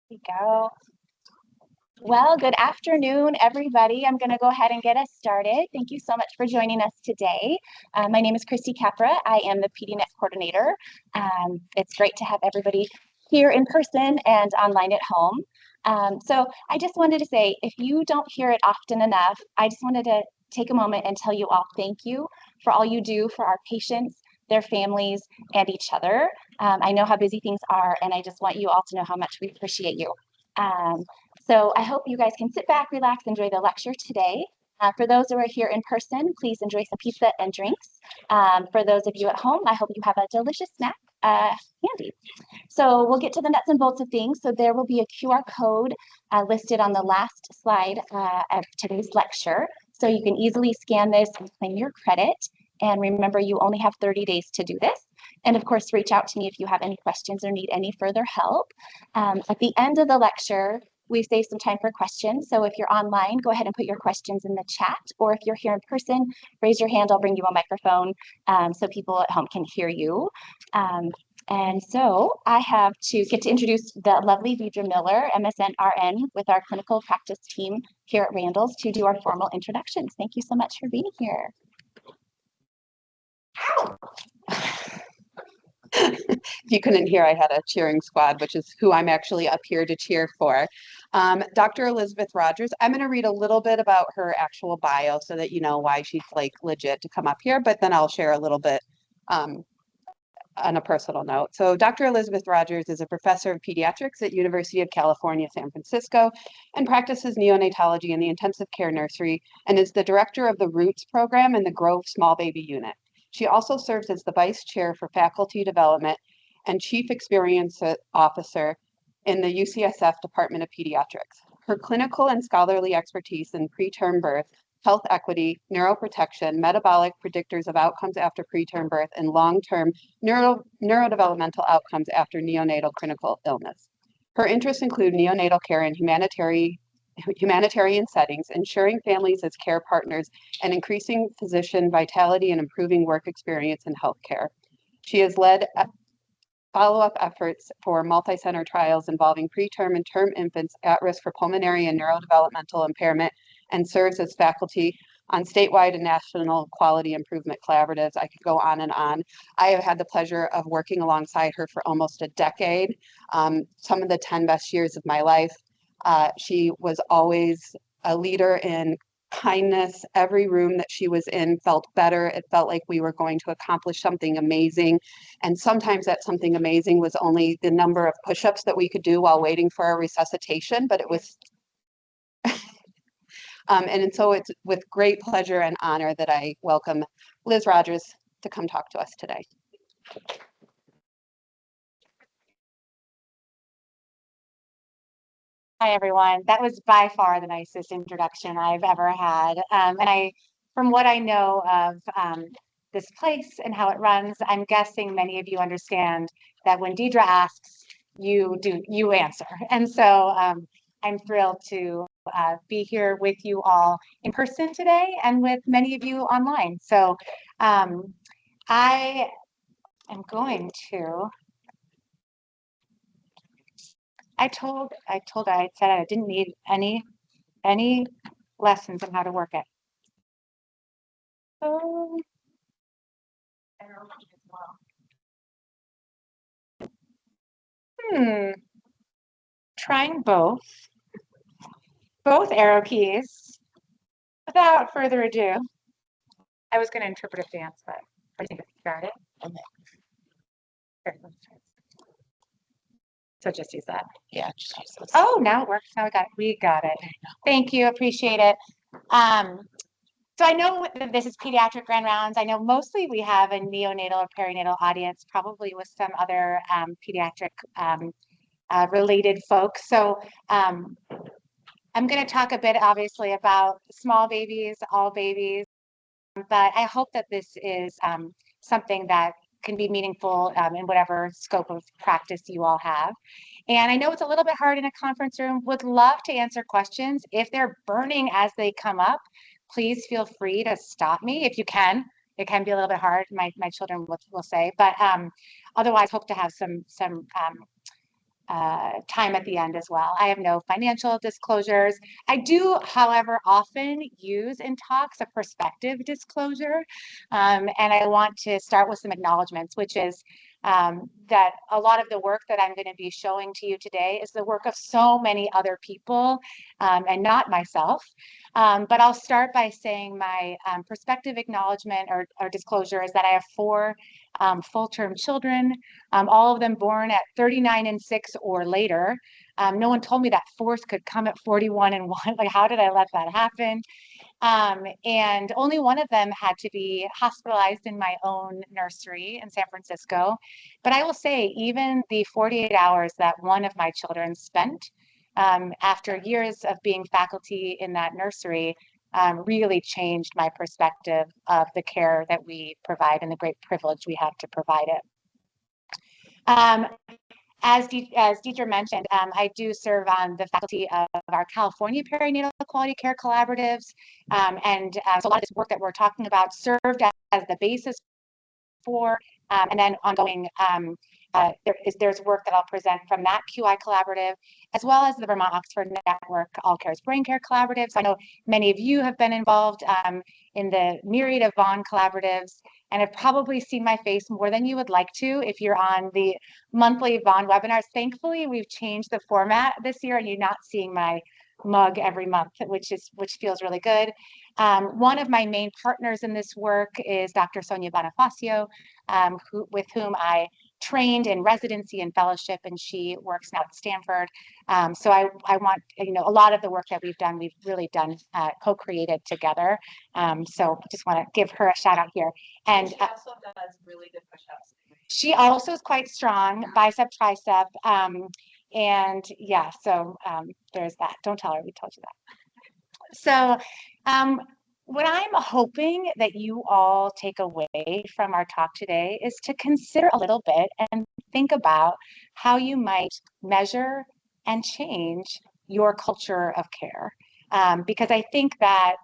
There you go. Well, good afternoon, everybody. I'm going to go ahead and get us started. Thank you so much for joining us today. My name is Christy Capra. I am the PDNet coordinator. It's great to have everybody here in person and online at home. So I just wanted to say, if you don't hear it often enough, I just wanted to take a moment and tell you all thank you for all you do for our patients, their families, and each other. I know how busy things are, and I just want you all to know how much we appreciate you. So I hope you guys can sit back, relax, enjoy the lecture today. For those who are here in person, please enjoy some pizza and drinks. For those of you at home, I hope you have a delicious snack handy. So we'll get to the nuts and bolts of things. So there will be a QR code listed on the last slide of today's lecture. So you can easily scan this and claim your credit. And remember, you only have 30 days to do this. And of course, reach out to me if you have any questions or need any further help. At the end of the lecture, we save some time for questions. So if you're online, go ahead and put your questions in the chat. Or if you're here in person, raise your hand. I'll bring you a microphone so people at home can hear you. And so I have to get to introduce the lovely Deidre Miller, MSN RN, with our clinical practice team here at Randall's to do our formal introductions. Thank you so much for being here. If you couldn't hear, I had a cheering squad, which is who I'm actually up here to cheer for. Dr. Elizabeth Rogers, I'm going to read a little bit about her actual bio so that you know why she's like legit to come up here, but then I'll share a little bit on a personal note. So Dr. Elizabeth Rogers is a professor of pediatrics at University of California, San Francisco, and practices neonatology in the intensive care nursery and is the director of the Roots program in the Grove Small Baby Unit. She also serves as the vice chair for faculty development and chief experience officer in the UCSF Department of Pediatrics. Her clinical and scholarly expertise in preterm birth, health equity, neuroprotection, metabolic predictors of outcomes after preterm birth, and long-term neurodevelopmental outcomes after neonatal critical illness. Her interests include neonatal care and humanitarian settings, ensuring families as care partners, and increasing physician vitality and improving work experience in healthcare. She has led follow-up efforts for multi-center trials involving preterm and term infants at risk for pulmonary and neurodevelopmental impairment, and serves as faculty on statewide and national quality improvement collaboratives. I could go on and on. I have had the pleasure of working alongside her for almost a decade, some of the 10 best years of my life. She was always a leader in kindness. Every room that she was in felt better. It felt like we were going to accomplish something amazing. And sometimes that something amazing was only the number of push-ups that we could do while waiting for our resuscitation, but it was and so it's with great pleasure and honor that I welcome Liz Rogers to come talk to us today. Hi, everyone. That was by far the nicest introduction I've ever had. And from what I know of this place and how it runs, I'm guessing many of you understand that when Deidre asks, you answer. And so I'm thrilled to be here with you all in person today and with many of you online. So I am going to. I said I didn't need any lessons on how to work it. So, trying both arrow keys. Without further ado, I was going to interpret a dance, but I think I got it. So just use that. Yeah, just use this. Oh, now it works. Now we got it. Thank you. Appreciate it. So I know that this is Pediatric Grand Rounds. I know mostly we have a neonatal or perinatal audience, probably with some other pediatric related folks. So I'm going to talk a bit, obviously, about small babies, all babies, but I hope that this is something that can be meaningful in whatever scope of practice you all have. And I know it's a little bit hard in a conference room. Would love to answer questions. If they're burning as they come up, please feel free to stop me if you can. It can be a little bit hard, my children will say, but otherwise hope to have some time at the end as well. I have no financial disclosures. I do, however, often use in talks a perspective disclosure. And I want to start with some acknowledgments, which is that a lot of the work that I'm going to be showing to you today is the work of so many other people and not myself. But I'll start by saying my perspective acknowledgement or disclosure is that I have 4 full-term children, all of them born at 39 and 6 or later. No one told me that 4th could come at 41 and 1. Like, how did I let that happen? And only one of them had to be hospitalized in my own nursery in San Francisco. But I will say, even the 48 hours that one of my children spent after years of being faculty in that nursery really changed my perspective of the care that we provide and the great privilege we have to provide it. As Deidre mentioned, I do serve on the faculty of our California Perinatal Quality Care Collaboratives. So a lot of this work that we're talking about served as the basis for, and then ongoing, there's work that I'll present from that QI collaborative, as well as the Vermont Oxford Network All Cares Brain Care Collaborative. So I know many of you have been involved in the myriad of Vaughan collaboratives, and have probably seen my face more than you would like to if you're on the monthly Vaughan webinars. Thankfully, we've changed the format this year, and you're not seeing my mug every month, which feels really good. One of my main partners in this work is Dr. Sonia Bonifacio, with whom I trained in residency and fellowship, and she works now at Stanford. So I want, a lot of the work that we've done, we've really done co-created together. So just want to give her a shout out here. And she also does really good push-ups. She also is quite strong, bicep, tricep. And yeah, so there's that. Don't tell her we told you that. So what I'm hoping that you all take away from our talk today is to consider a little bit and think about how you might measure and change your culture of care. Because I think that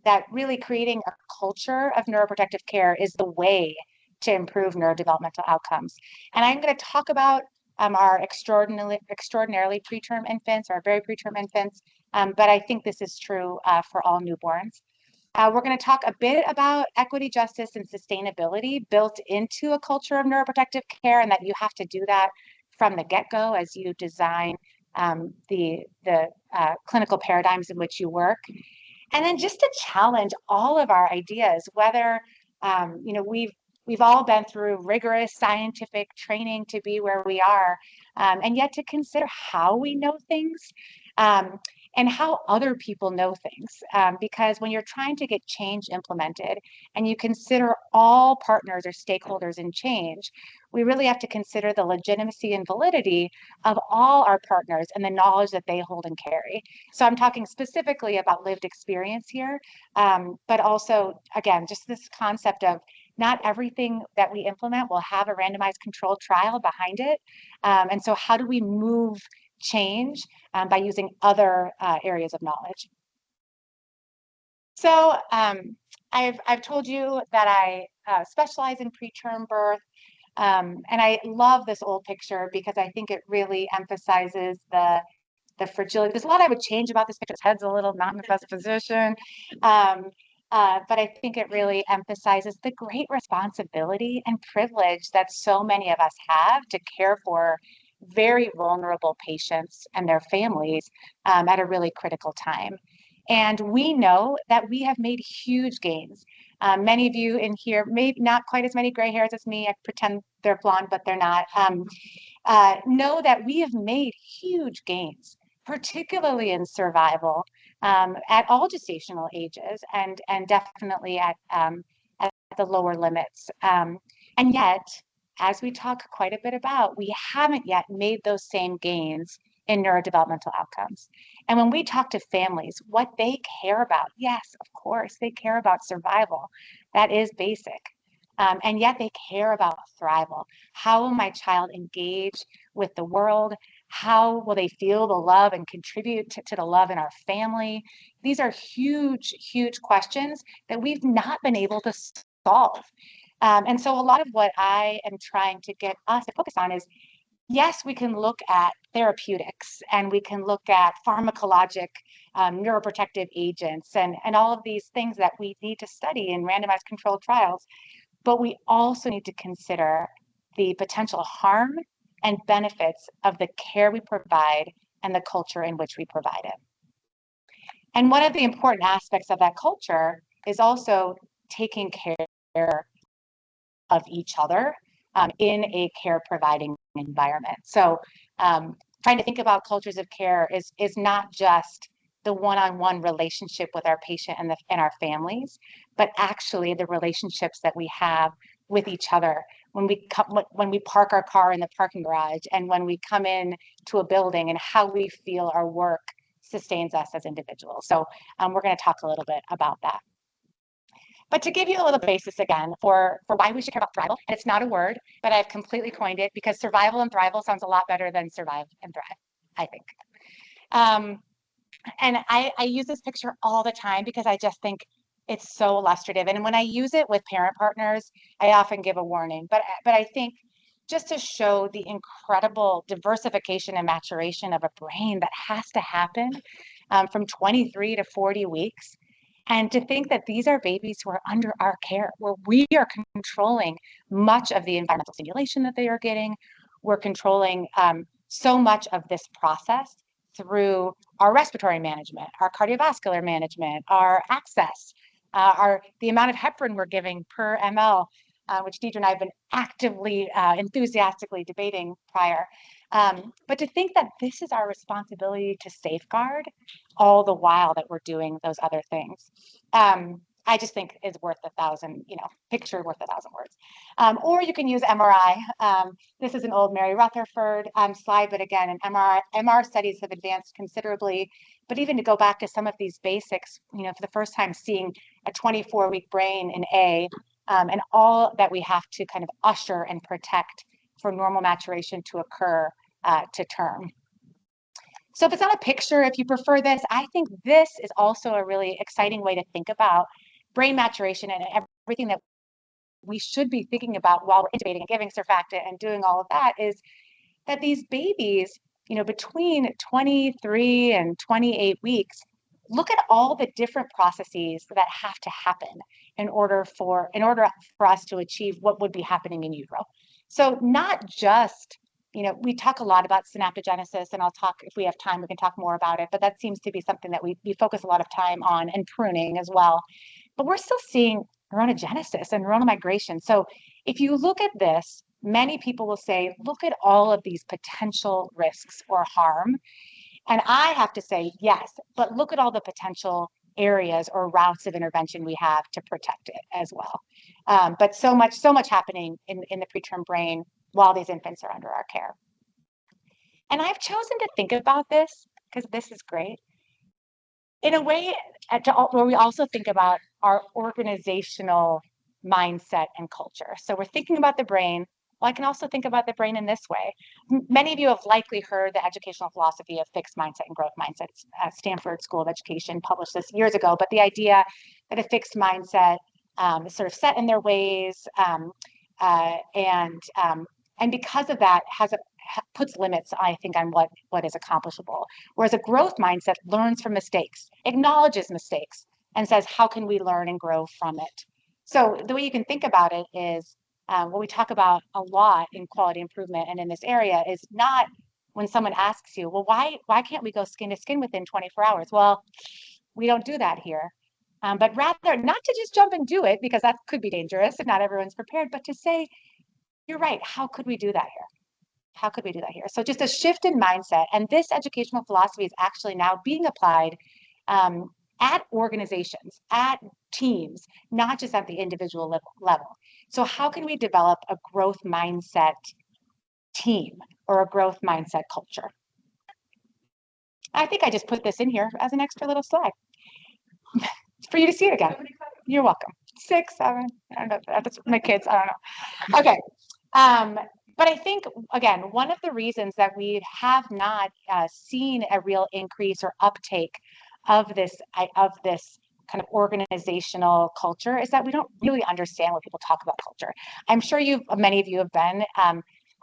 that really creating a culture of neuroprotective care is the way to improve neurodevelopmental outcomes. And I'm going to talk about our extraordinarily preterm infants, our very preterm infants, but I think this is true for all newborns. We're going to talk a bit about equity, justice, and sustainability built into a culture of neuroprotective care, and that you have to do that from the get-go as you design the clinical paradigms in which you work. And then just to challenge all of our ideas, whether we've all been through rigorous scientific training to be where we are, and yet to consider how we know things and how other people know things. Because when you're trying to get change implemented and you consider all partners or stakeholders in change, we really have to consider the legitimacy and validity of all our partners and the knowledge that they hold and carry. So I'm talking specifically about lived experience here, but also, again, just this concept of not everything that we implement will have a randomized controlled trial behind it. And so how do we move change by using other areas of knowledge? So I've told you that I specialize in preterm birth. And I love this old picture because I think it really emphasizes the fragility. There's a lot I would change about this picture. Its head's a little not in the best position. But I think it really emphasizes the great responsibility and privilege that so many of us have to care for very vulnerable patients and their families at a really critical time. And we know that we have made huge gains. Many of you in here, maybe not quite as many gray hairs as me, I pretend they're blonde, but they're not, know that we have made huge gains, particularly in survival at all gestational ages and definitely at the lower limits. And yet, as we talk quite a bit about, we haven't yet made those same gains in neurodevelopmental outcomes. And when we talk to families, what they care about, yes, of course, they care about survival. That is basic. And yet they care about thrival. How will my child engage with the world? How will they feel the love and contribute to the love in our family? These are huge, huge questions that we've not been able to solve. And so a lot of what I am trying to get us to focus on is, yes, we can look at therapeutics and we can look at pharmacologic neuroprotective agents and all of these things that we need to study in randomized controlled trials. But we also need to consider the potential harm and benefits of the care we provide and the culture in which we provide it. And one of the important aspects of that culture is also taking care of each other in a care providing environment. So trying to think about cultures of care is not just the one-on-one relationship with our patient and our families, but actually the relationships that we have with each other when we park our car in the parking garage and when we come in to a building, and how we feel our work sustains us as individuals. So we're going to talk a little bit about that. But to give you a little basis again for why we should care about thrival, and it's not a word, but I've completely coined it because survival and thrival sounds a lot better than survive and thrive, I think. And I use this picture all the time because I just think it's so illustrative. And when I use it with parent partners, I often give a warning. But I think just to show the incredible diversification and maturation of a brain that has to happen from 23 to 40 weeks. And to think that these are babies who are under our care, where we are controlling much of the environmental stimulation that they are getting. We're controlling so much of this process through our respiratory management, our cardiovascular management, our access, the amount of heparin we're giving per ml, which Deidre and I have been actively, enthusiastically debating prior. But to think that this is our responsibility to safeguard all the while that we're doing those other things, I just think is worth 1,000, picture worth 1,000 words. Or you can use MRI. This is an old Mary Rutherford slide, but again, an MR studies have advanced considerably. But even to go back to some of these basics, for the first time seeing a 24-week brain in A, and all that we have to kind of usher and protect for normal maturation to occur to term. So if it's not a picture, if you prefer this, I think this is also a really exciting way to think about brain maturation and everything that we should be thinking about while we're intubating and giving surfactant and doing all of that, is that these babies, between 23 and 28 weeks, look at all the different processes that have to happen in order for us to achieve what would be happening in utero. So not just, we talk a lot about synaptogenesis, and I'll talk, if we have time, we can talk more about it, but that seems to be something that we focus a lot of time on, and pruning as well. But we're still seeing neurogenesis and neuronal migration. So if you look at this, many people will say, look at all of these potential risks or harm. And I have to say, yes, but look at all the potential areas or routes of intervention we have to protect it as well. But so much happening in the preterm brain while these infants are under our care. And I've chosen to think about this, because this is great, in a way where we also think about our organizational mindset and culture. So we're thinking about the brain. Well, I can also think about the brain in this way. Many of you have likely heard the educational philosophy of fixed mindset and growth mindsets. Stanford School of Education published this years ago, but the idea that a fixed mindset is sort of set in their ways, and because of that puts limits, I think, on what is accomplishable. Whereas a growth mindset learns from mistakes, acknowledges mistakes, and says, how can we learn and grow from it? So the way you can think about it is, what we talk about a lot in quality improvement and in this area is not when someone asks you, well, why can't we go skin to skin within 24 hours? Well, we don't do that here. But rather not to just jump and do it, because that could be dangerous if not everyone's prepared, but to say, you're right, how could we do that here? How could we do that here? So just a shift in mindset. And this educational philosophy is actually now being applied at organizations, at teams, not just at the individual level. So how can we develop a growth mindset team or a growth mindset culture? I think I just put this in here as an extra little slide for you to see it again. You're welcome. 6, 7, I don't know. That's my kids. I don't know. Okay. But I think, again, one of the reasons that we have not seen a real increase or uptake of this kind of organizational culture is that we don't really understand when people talk about culture. I'm sure many of you have been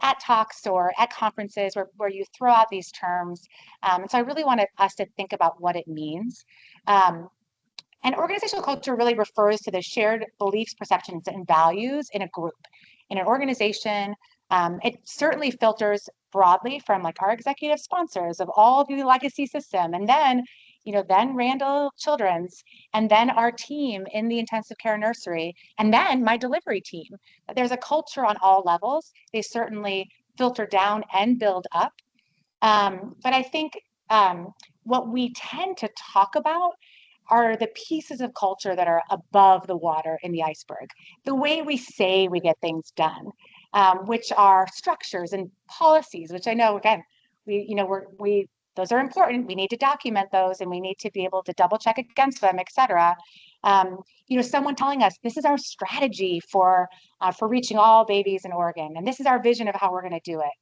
at talks or at conferences where you throw out these terms. And so I really wanted us to think about what it means. And organizational culture really refers to the shared beliefs, perceptions, and values in a group, in an organization. It certainly filters broadly from like our executive sponsors of all the legacy system, and then, then Randall Children's, and then our team in the intensive care nursery, and then my delivery team. There's a culture on all levels. They certainly filter down and build up. But I think what we tend to talk about are the pieces of culture that are above the water in the iceberg, the way we say we get things done, which are structures and policies, which I know, again, those are important. We need to document those and we need to be able to double check against them, et cetera. Someone telling us this is our strategy for reaching all babies in Oregon, and this is our vision of how we're going to do it.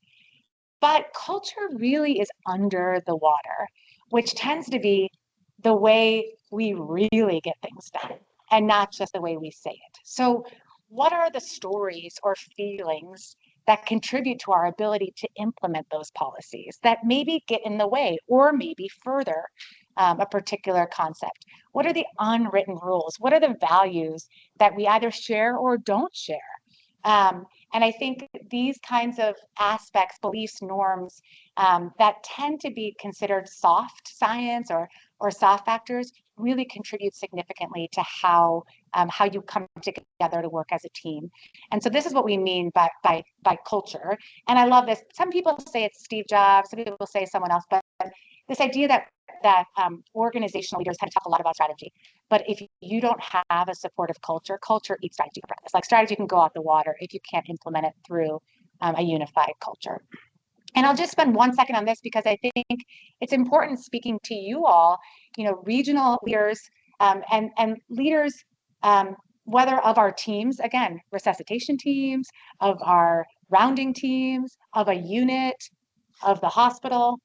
But culture really is under the water, which tends to be the way we really get things done and not just the way we say it. So what are the stories or feelings that contribute to our ability to implement those policies that maybe get in the way or maybe further a particular concept? What are the unwritten rules? What are the values that we either share or don't share? And I think these kinds of aspects, beliefs, norms that tend to be considered soft science or soft factors really contribute significantly to how you come together to work as a team. And so this is what we mean by culture. And I love this. Some people say it's Steve Jobs, some people say someone else, but this idea that organizational leaders kind of talk a lot about strategy, but if you don't have a supportive culture, culture eats strategy for breakfast. Like strategy can go out the water if you can't implement it through a unified culture. And I'll just spend 1 second on this because I think it's important speaking to you all, regional leaders and leaders, whether of our teams, again, resuscitation teams, of our rounding teams, of a unit, of the hospital.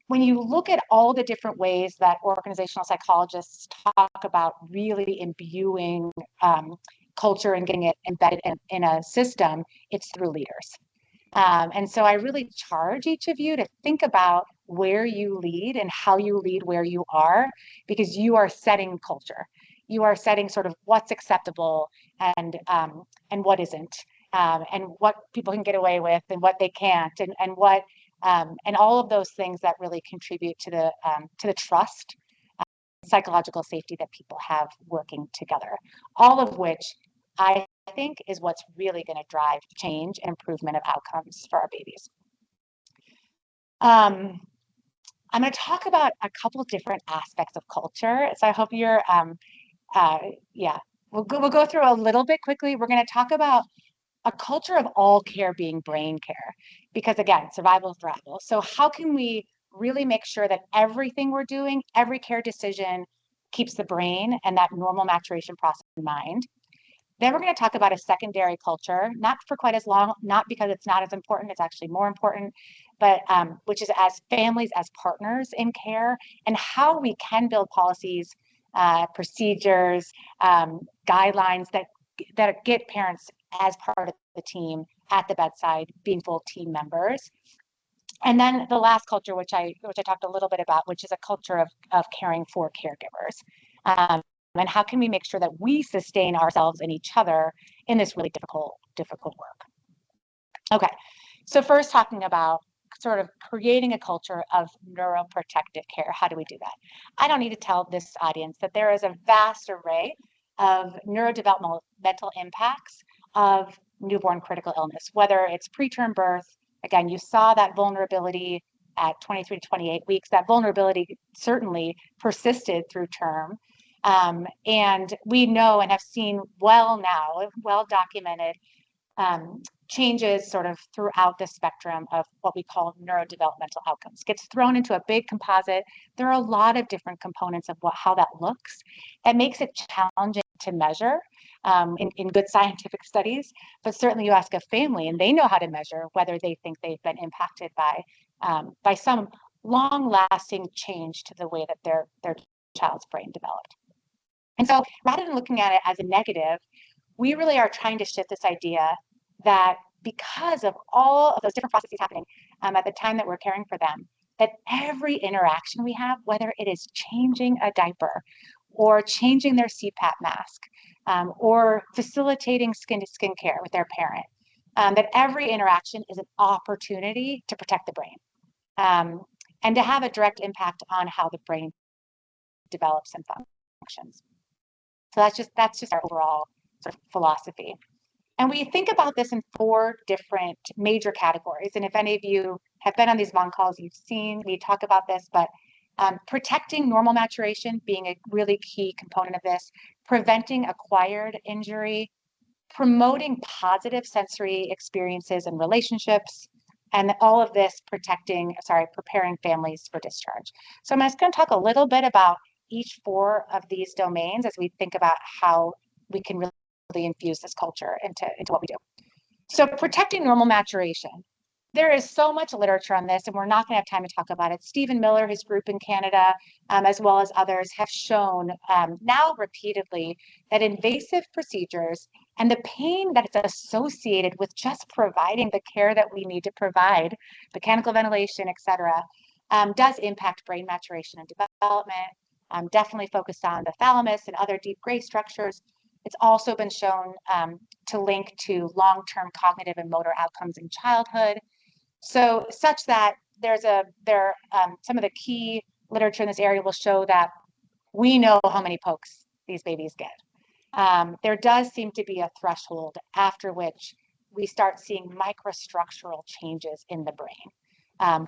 When you look at all the different ways that organizational psychologists talk about really imbuing culture and getting it embedded in a system, it's through leaders. And so I really charge each of you to think about where you lead and how you lead where you are, because you are setting culture. You are setting sort of what's acceptable and what isn't, and what people can get away with and what they can't, and what and all of those things that really contribute to the trust, psychological safety that people have working together. All of which I think is what's really going to drive change and improvement of outcomes for our babies. I'm going to talk about a couple different aspects of culture. So I hope you're, we'll go through a little bit quickly. We're going to talk about a culture of all care being brain care, because again, survival is thrival. So how can we really make sure that everything we're doing, every care decision keeps the brain and that normal maturation process in mind? Then we're going to talk about a secondary culture, not for quite as long, not because it's not as important, it's actually more important, but which is as families, as partners in care, and how we can build policies, procedures, guidelines that get parents as part of the team at the bedside, being full team members. And then the last culture, which I talked a little bit about, which is a culture of caring for caregivers. And how can we make sure that we sustain ourselves and each other in this really difficult work? Okay, so first talking about sort of creating a culture of neuroprotective care. How do we do that? I don't need to tell this audience that there is a vast array of neurodevelopmental impacts of newborn critical illness, whether it's preterm birth. Again, you saw that vulnerability at 23 to 28 weeks. That vulnerability certainly persisted through term. And we know and have seen well documented changes sort of throughout the spectrum of what we call neurodevelopmental outcomes. Gets thrown into a big composite. There are a lot of different components of how that looks. That makes it challenging to measure in good scientific studies, but certainly you ask a family and they know how to measure whether they think they've been impacted by some long-lasting change to the way that their child's brain developed. And so rather than looking at it as a negative, we really are trying to shift this idea that because of all of those different processes happening at the time that we're caring for them, that every interaction we have, whether it is changing a diaper or changing their CPAP mask or facilitating skin-to-skin care with their parent, that every interaction is an opportunity to protect the brain and to have a direct impact on how the brain develops and functions. So that's just our overall sort of philosophy. And we think about this in 4 different major categories. And if any of you have been on these long calls, you've seen me talk about this, but protecting normal maturation being a really key component of this, preventing acquired injury, promoting positive sensory experiences and relationships, and all of this preparing families for discharge. So I'm just going to talk a little bit about each 4 of these domains as we think about how we can really infuse this culture into what we do. So protecting normal maturation. There is so much literature on this, and we're not going to have time to talk about it. Stephen Miller, his group in Canada, as well as others, have shown now repeatedly that invasive procedures and the pain that is associated with just providing the care that we need to provide, mechanical ventilation, et cetera, does impact brain maturation and development, definitely focused on the thalamus and other deep gray structures. It's also been shown to link to long-term cognitive and motor outcomes in childhood. So such that some of the key literature in this area will show that we know how many pokes these babies get. There does seem to be a threshold after which we start seeing microstructural changes in the brain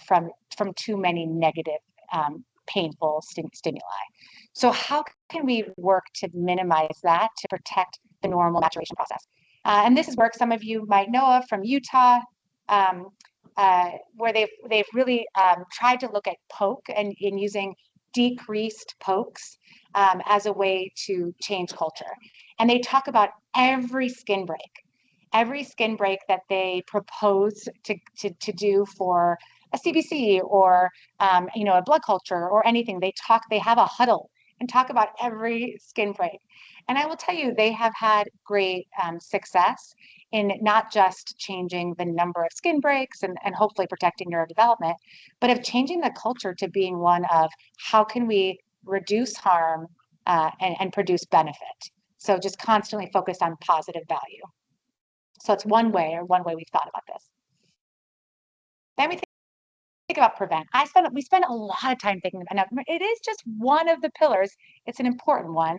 from too many negative, painful stimuli. So how can we work to minimize that to protect the normal maturation process? And this is work some of you might know of from Utah, where they've really tried to look at poke and in using decreased pokes as a way to change culture. And they talk about every skin break that they propose to do for a CBC or a blood culture or anything. They have a huddle and talk about every skin break. And I will tell you, they have had great success in not just changing the number of skin breaks and hopefully protecting neurodevelopment, but of changing the culture to being one of how can we reduce harm and produce benefit. So just constantly focused on positive value. So it's one way we've thought about this. Then we think about prevent. We spend a lot of time thinking about it. It is just one of the pillars. It's an important one.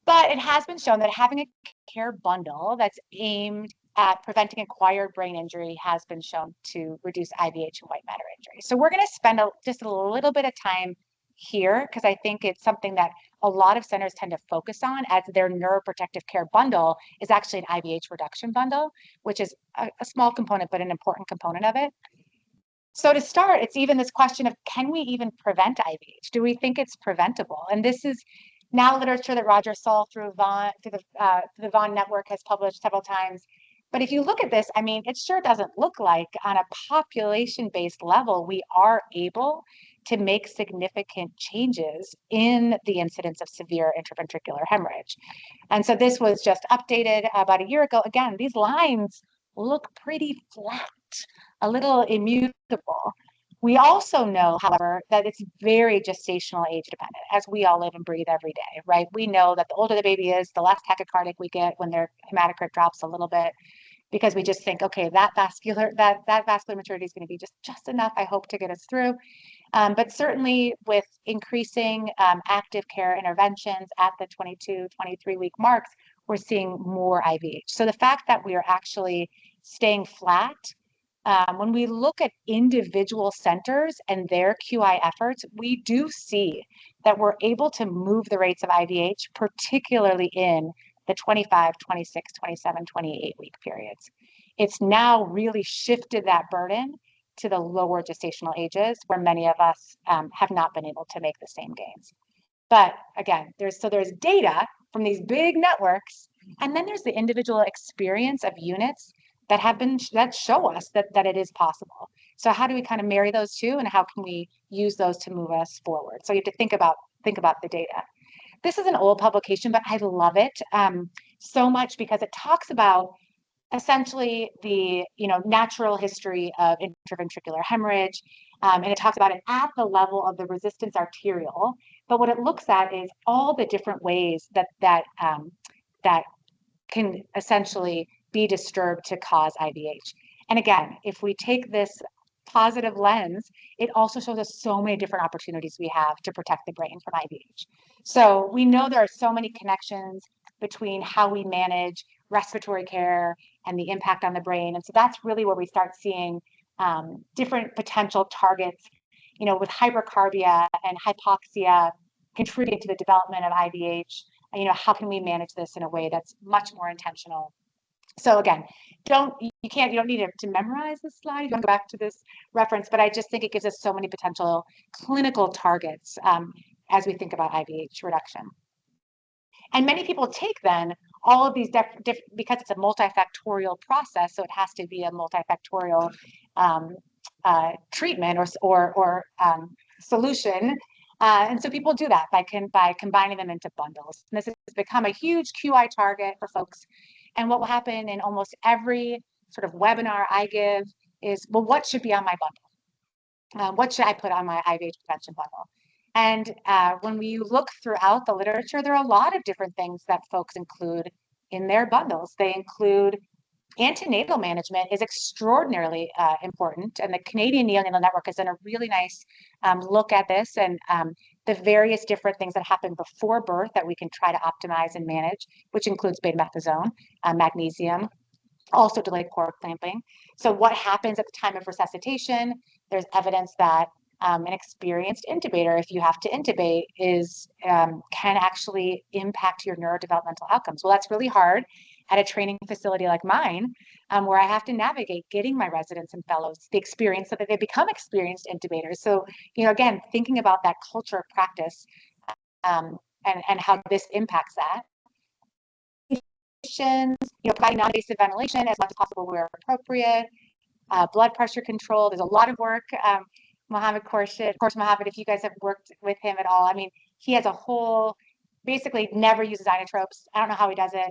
But it has been shown that having a care bundle that's aimed at preventing acquired brain injury has been shown to reduce IVH and white matter injury. So we're going to spend just a little bit of time here because I think it's something that a lot of centers tend to focus on as their neuroprotective care bundle is actually an IVH reduction bundle, which is a small component, but an important component of it. So to start, it's even this question of, can we even prevent IVH? Do we think it's preventable? And this is now literature that Roger Saul through the Vaughan Network has published several times. But if you look at this, I mean, it sure doesn't look like on a population-based level, we are able to make significant changes in the incidence of severe intraventricular hemorrhage. And so this was just updated about a year ago. Again, these lines look pretty flat, a little immutable. We also know, however, that it's very gestational age dependent, as we all live and breathe every day, right? We know that the older the baby is, the less tachycardic we get when their hematocrit drops a little bit, because we just think, okay, that vascular maturity is going to be just enough, I hope, to get us through. But certainly with increasing active care interventions at the 22, 23-week marks, we're seeing more IVH. So the fact that we are actually staying flat, when we look at individual centers and their QI efforts, we do see that we're able to move the rates of IVH, particularly in the 25, 26, 27, 28-week periods. It's now really shifted that burden to the lower gestational ages where many of us have not been able to make the same gains. But again, there's data from these big networks, and then there's the individual experience of units that show us that it is possible. So how do we kind of marry those two, and how can we use those to move us forward? So you have to think about the data. This is an old publication, but I love it so much because it talks about essentially the natural history of intraventricular hemorrhage, and it talks about it at the level of the resistance arteriole. But what it looks at is all the different ways that can essentially be disturbed to cause IVH. And again, if we take this positive lens, it also shows us so many different opportunities we have to protect the brain from IVH. So we know there are so many connections between how we manage respiratory care and the impact on the brain. And so that's really where we start seeing different potential targets, with hypercarbia and hypoxia contributing to the development of IVH. How can we manage this in a way that's much more intentional? So again, you don't need to memorize this slide. You can go back to this reference, but I just think it gives us so many potential clinical targets as we think about IVH reduction. And many people take then all of these because it's a multifactorial process, so it has to be a multifactorial treatment or solution. And so people do that by combining them into bundles. And this has become a huge QI target for folks. And what will happen in almost every sort of webinar I give is, well, what should be on my bundle? What should I put on my IVH prevention bundle? And when we look throughout the literature, there are a lot of different things that folks include in their bundles. They include antenatal management is extraordinarily important, and the Canadian Neonatal Network has done a really nice look at this and the various different things that happen before birth that we can try to optimize and manage, which includes betamethasone, magnesium, also delayed cord clamping. So what happens at the time of resuscitation? There's evidence that an experienced intubator, if you have to intubate, can actually impact your neurodevelopmental outcomes. Well, that's really hard at a training facility like mine, where I have to navigate getting my residents and fellows the experience so that they become experienced intubators. So, again, thinking about that culture of practice and how this impacts that. Providing non-invasive ventilation as much as possible where appropriate, blood pressure control. There's a lot of work. Mohammed Khorshid, of course, Mohammed, if you guys have worked with him at all, I mean, he has a whole, basically never uses inotropes. I don't know how he does it,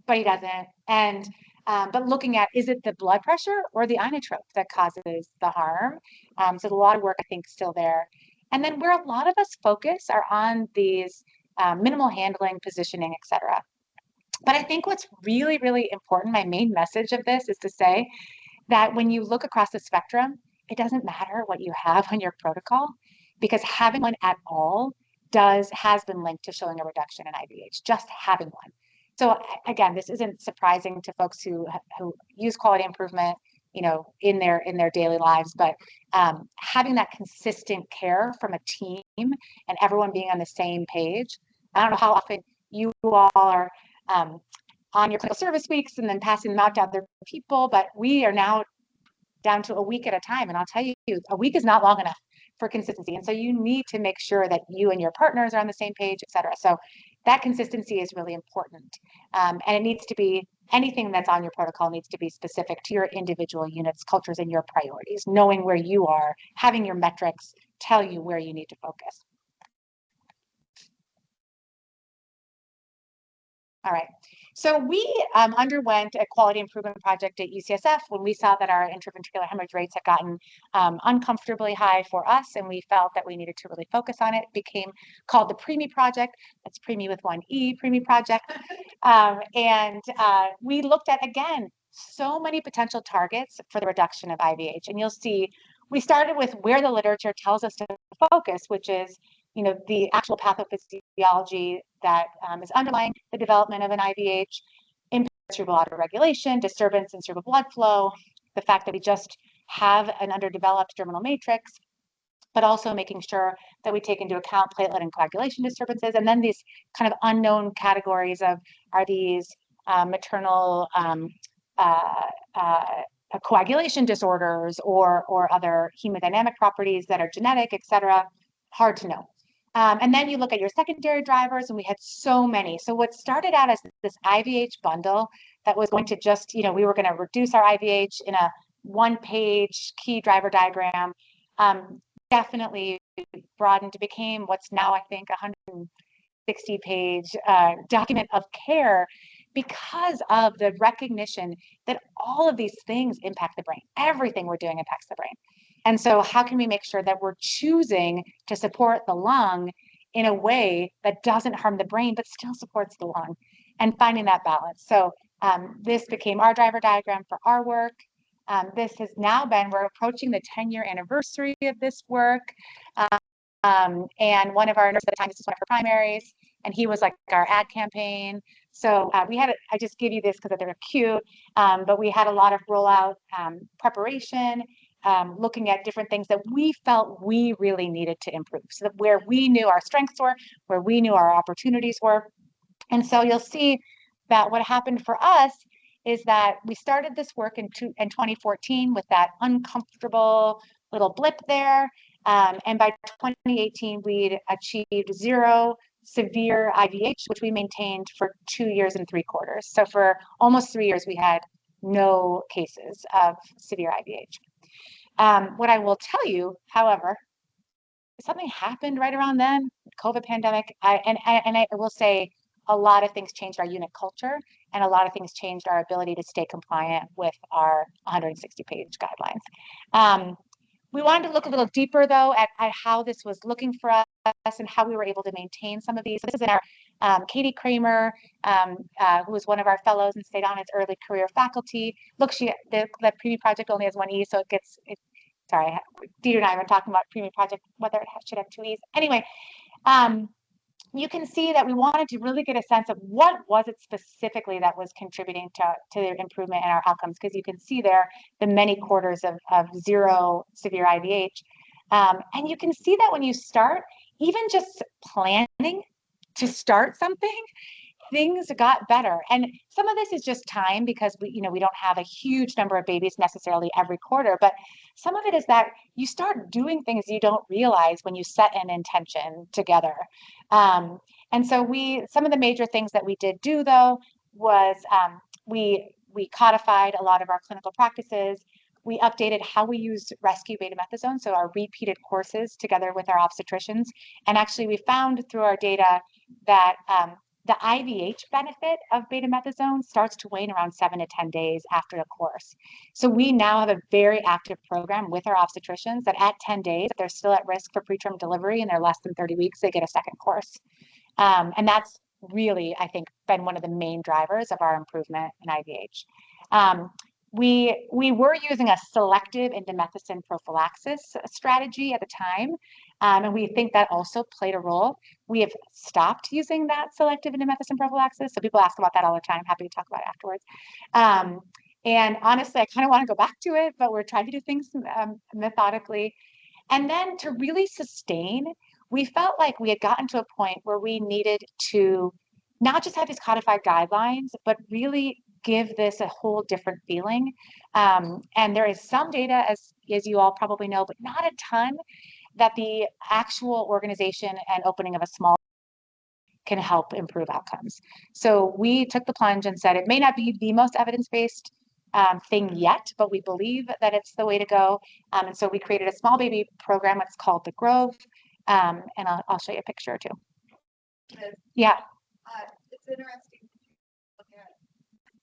but he doesn't. And but looking at, is it the blood pressure or the inotrope that causes the harm? So there's a lot of work, I think, still there. And then where a lot of us focus are on these minimal handling, positioning, et cetera. But I think what's really, really important, my main message of this is to say that when you look across the spectrum, it doesn't matter what you have on your protocol, because having one at all has been linked to showing a reduction in IVH, just having one. So again, this isn't surprising to folks who use quality improvement, in their daily lives, but having that consistent care from a team and everyone being on the same page. I don't know how often you all are on your clinical service weeks and then passing them out to other people, but we are now down to a week at a time. And I'll tell you, a week is not long enough for consistency. And so you need to make sure that you and your partners are on the same page, et cetera. So that consistency is really important. And it needs to be, anything that's on your protocol needs to be specific to your individual units, cultures, and your priorities, knowing where you are, having your metrics tell you where you need to focus. All right. So we underwent a quality improvement project at UCSF when we saw that our intraventricular hemorrhage rates had gotten uncomfortably high for us, and we felt that we needed to really focus on it. It became called the PREMI project. That's PREMI with one E, PREMI project. And we looked at, again, so many potential targets for the reduction of IVH. And you'll see we started with where the literature tells us to focus, which is the actual pathophysiology that is underlying the development of an IVH, impact cerebral autoregulation, disturbance in cerebral blood flow, the fact that we just have an underdeveloped germinal matrix, but also making sure that we take into account platelet and coagulation disturbances, and then these kind of unknown categories of, are these maternal coagulation disorders or other hemodynamic properties that are genetic, et cetera. Hard to know. And then you look at your secondary drivers, and we had so many. So what started out as this IVH bundle that was going to just, we were going to reduce our IVH in a one-page key driver diagram, definitely broadened, became what's now, I think, 160-page document of care because of the recognition that all of these things impact the brain. Everything we're doing impacts the brain. And so how can we make sure that we're choosing to support the lung in a way that doesn't harm the brain, but still supports the lung, and finding that balance. So this became our driver diagram for our work. This has now been, we're approaching the 10-year anniversary of this work. And one of our nurses at the time, this is one of her primaries, and he was like our ad campaign. So we had, I just give you this because they're cute, but we had a lot of rollout preparation, looking at different things that we felt we really needed to improve. So that where we knew our strengths were, where we knew our opportunities were. And so you'll see that what happened for us is that we started this work in 2014 with that uncomfortable little blip there. And by 2018, we'd achieved 0 severe IVH, which we maintained for 2 years and 3/4. So for almost 3 years, we had no cases of severe IVH. What I will tell you, however, something happened right around then, COVID pandemic. I will say a lot of things changed our unit culture, and a lot of things changed our ability to stay compliant with our 160-page guidelines. We wanted to look a little deeper, though, at how this was looking for us and how we were able to maintain some of these. This is in our Katie Kramer, who was one of our fellows and stayed on as early career faculty. Look, the Preview project only has 1 E, so sorry, Dieter and I have been talking about Preview project, whether it should have 2 E's. Anyway, you can see that we wanted to really get a sense of what was it specifically that was contributing to the improvement in our outcomes, because you can see there the many quarters of 0 severe IVH. And you can see that when you start, even just planning to start something, things got better. And some of this is just time, because we don't have a huge number of babies necessarily every quarter, but some of it is that you start doing things you don't realize when you set an intention together. And so some of the major things that we did do, though, was we codified a lot of our clinical practices. We updated how we used rescue betamethasone, so our repeated courses together with our obstetricians. And actually, we found through our data that the IVH benefit of betamethasone starts to wane around 7 to 10 days after the course. So we now have a very active program with our obstetricians that at 10 days, if they're still at risk for preterm delivery and they're less than 30 weeks, they get a second course. And that's really, I think, been one of the main drivers of our improvement in IVH. We were using a selective indomethacin prophylaxis strategy at the time, and we think that also played a role. We have stopped using that selective indomethacin prophylaxis, so people ask about that all the time. Happy to talk about it afterwards. And honestly, I kind of want to go back to it, but we're trying to do things methodically. And then to really sustain, we felt like we had gotten to a point where we needed to not just have these codified guidelines, but really give this a whole different feeling. And there is some data, as you all probably know, but not a ton, that the actual organization and opening of a small can help improve outcomes. So we took the plunge and said it may not be the most evidence-based thing yet, but we believe that it's the way to go. And so we created a small baby program. It's called the Grove. And I'll show you a picture or two. Yeah. It's interesting to look at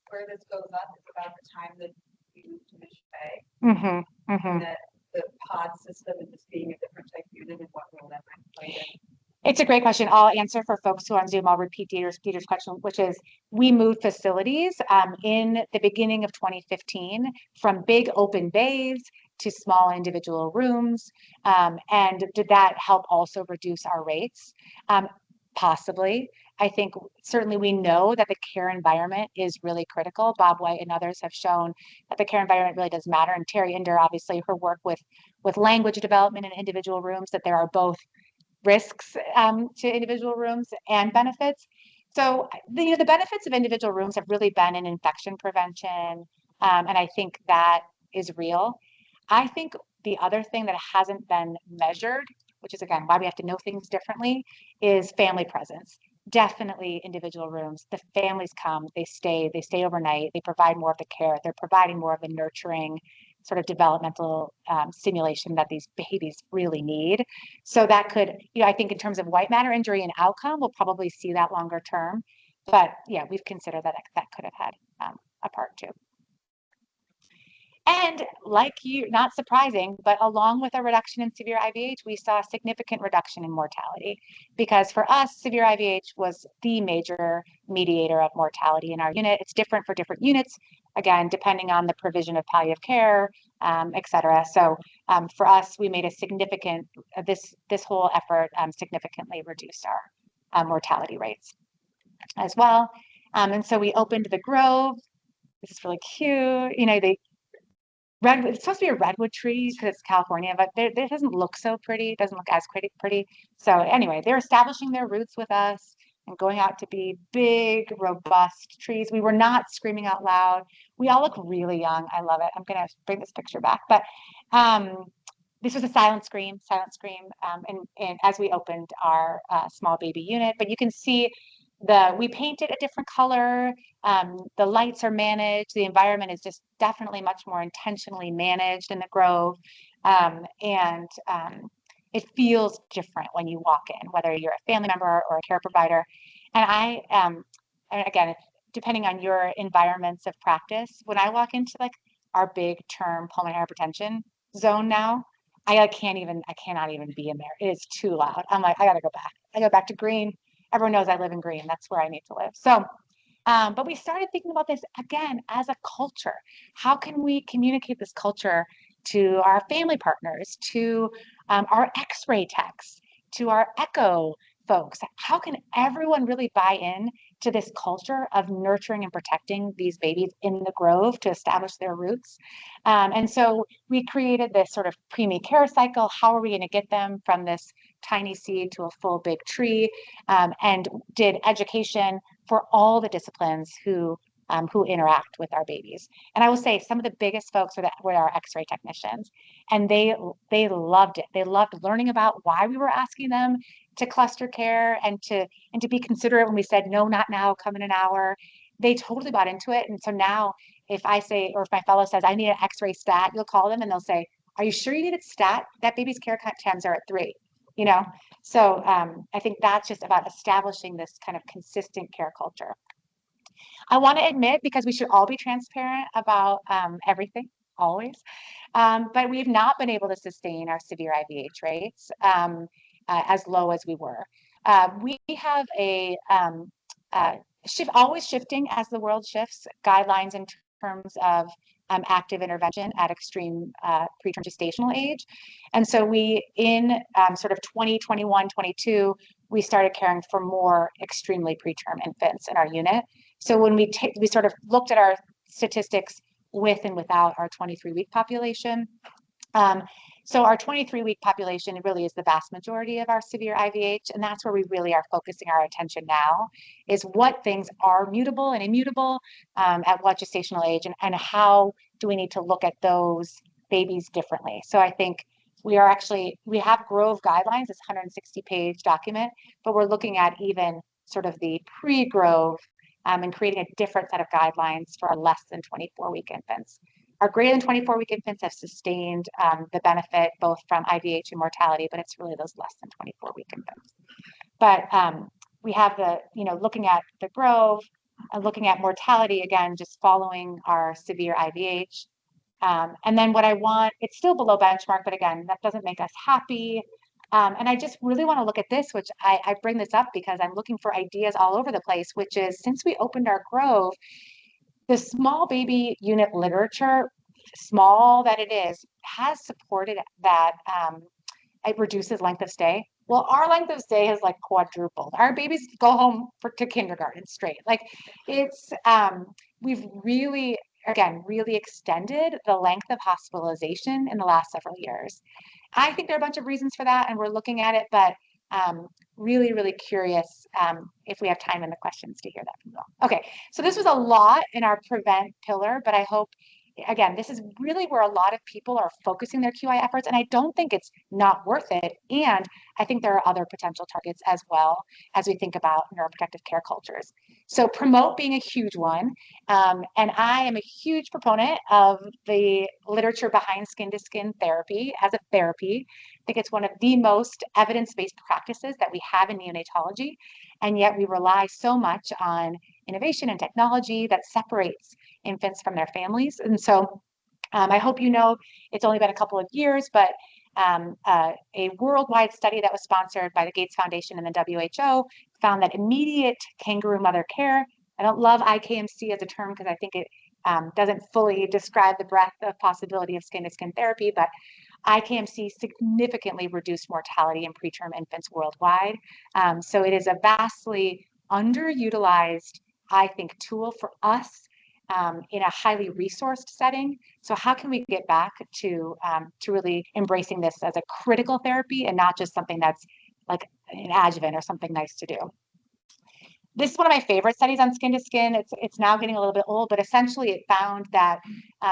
where this goes up. It's about the time that we move to Mission Bay, and that the pod system and just being a different type unit and what role that might play in. It's a great question. I'll answer for folks who are on Zoom. I'll repeat Dieter's question, which is we moved facilities in the beginning of 2015 from big open bays to small individual rooms. And did that help also reduce our rates? Possibly. I think certainly we know that the care environment is really critical. Bob White and others have shown that the care environment really does matter. And Terry Inder, obviously, her work with language development in individual rooms, that there are both risks to individual rooms and benefits. So the benefits of individual rooms have really been in infection prevention, and I think that is real. I think the other thing that hasn't been measured, which is again why we have to know things differently, is family presence. Definitely individual rooms. The families come, they stay overnight, they provide more of the care, they're providing more of the nurturing sort of developmental stimulation that these babies really need. So that could, I think in terms of white matter injury and outcome, we'll probably see that longer term. But yeah, we've considered that that could have had a part too. And like you, not surprising, but along with a reduction in severe IVH, we saw a significant reduction in mortality, because for us, severe IVH was the major mediator of mortality in our unit. It's different for different units, again, depending on the provision of palliative care, et cetera. So for us, we made a significant, this whole effort significantly reduced our mortality rates as well. And so we opened the Grove. This is really cute. You know, it's supposed to be a redwood tree because it's California, but it doesn't look so pretty. It doesn't look as pretty. So anyway, they're establishing their roots with us and going out to be big, robust trees. We were not screaming out loud. We all look really young. I love it. I'm going to bring this picture back. But this was a silent scream, and as we opened our small baby unit. But you can see we painted a different color. The lights are managed. The environment is just definitely much more intentionally managed in the Grove. It feels different when you walk in, whether you're a family member or a care provider. And and again, depending on your environments of practice, when I walk into like our big term pulmonary hypertension zone now, I cannot even be in there. It is too loud. I'm like, I gotta go back. I go back to green. Everyone knows I live in green. That's where I need to live. So, but we started thinking about this again as a culture. How can we communicate this culture to our family partners, to our X-ray techs, to our echo folks? How can everyone really buy in to this culture of nurturing and protecting these babies in the Grove to establish their roots? And so we created this sort of preemie care cycle. How are we going to get them from this tiny seed to a full big tree? And did education for all the disciplines who interact with our babies. And I will say some of the biggest folks were our X-ray technicians, and they loved it. They loved learning about why we were asking them to cluster care and to be considerate when we said, no, not now, come in an hour. They totally bought into it. And so now if I say, or if my fellow says, I need an X-ray stat, you'll call them and they'll say, are you sure you need a stat? That baby's care times are at 3, you know? So I think that's just about establishing this kind of consistent care culture. I want to admit, because we should all be transparent about everything, always, but we've not been able to sustain our severe IVH rates as low as we were. We have a always shifting as the world shifts, guidelines in terms of active intervention at extreme preterm gestational age. And so we, in sort of 2021, 22, we started caring for more extremely preterm infants in our unit. So when we sort of looked at our statistics with and without our 23-week population. So our 23-week population really is the vast majority of our severe IVH, and that's where we really are focusing our attention now, is what things are mutable and immutable at what gestational age, and how do we need to look at those babies differently. So I think we have Grove guidelines, this 160-page document, but we're looking at even sort of the pre-Grove and creating a different set of guidelines for our less than 24-week infants. Our greater than 24-week infants have sustained the benefit both from IVH and mortality, but it's really those less than 24-week infants. But we have looking at the Grove, looking at mortality, again, just following our severe IVH. And then what I want, it's still below benchmark, but again, that doesn't make us happy. And I just really want to look at this, which I bring this up because I'm looking for ideas all over the place, which is, since we opened our Grove, the small baby unit literature, small that it is, has supported that it reduces length of stay. Well, our length of stay has like quadrupled. Our babies go home to kindergarten straight. Like it's, we've really, again, really extended the length of hospitalization in the last several years. I think there are a bunch of reasons for that, and we're looking at it, but really, really curious if we have time in the questions to hear that from you all. Okay, so this was a lot in our prevent pillar, but I hope, again, this is really where a lot of people are focusing their QI efforts, and I don't think it's not worth it. And I think there are other potential targets as well as we think about neuroprotective care cultures. So promote being a huge one. And I am a huge proponent of the literature behind skin-to-skin therapy as a therapy. I think it's one of the most evidence-based practices that we have in neonatology. And yet we rely so much on innovation and technology that separates infants from their families. And so I hope you know it's only been a couple of years, but a worldwide study that was sponsored by the Gates Foundation and the WHO found that immediate kangaroo mother care, I don't love IKMC as a term because I think it doesn't fully describe the breadth of possibility of skin-to-skin therapy, but IKMC significantly reduced mortality in preterm infants worldwide. So it is a vastly underutilized, I think, tool for us in a highly resourced setting. So how can we get back to really embracing this as a critical therapy and not just something that's like an adjuvant or something nice to do? This is one of my favorite studies on skin to skin. It's now getting a little bit old, but essentially it found that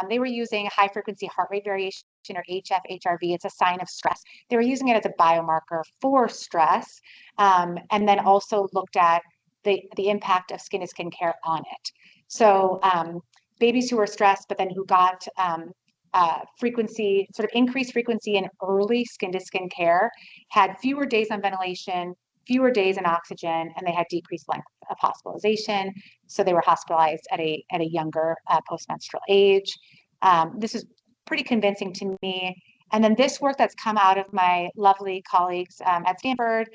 they were using high frequency heart rate variation or HF-HRV. It's a sign of stress. They were using it as a biomarker for stress, and then also looked at the impact of skin to skin care on it. So babies who were stressed, but then who got frequency, sort of increased frequency in early skin to skin care, had fewer days on ventilation, fewer days in oxygen, and they had decreased length of hospitalization. So they were hospitalized at a younger postmenstrual age. This is pretty convincing to me. And then this work that's come out of my lovely colleagues at Stanford,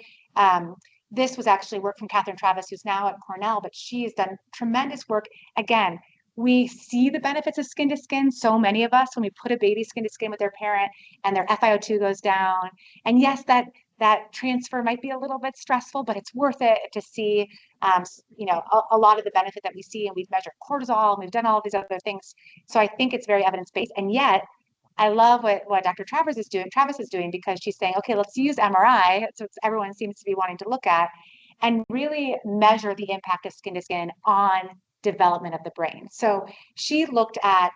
this was actually work from Catherine Travis, who's now at Cornell, but she has done tremendous work. Again, we see the benefits of skin to skin, so many of us, when we put a baby skin to skin with their parent and their FiO2 goes down. And yes, that transfer might be a little bit stressful, but it's worth it to see, a lot of the benefit that we see. And we've measured cortisol, and we've done all these other things. So I think it's very evidence-based. And yet, I love what Dr. Travis is doing, because she's saying, okay, let's use MRI. So everyone seems to be wanting to look at, and really measure the impact of skin to skin on development of the brain. So she looked at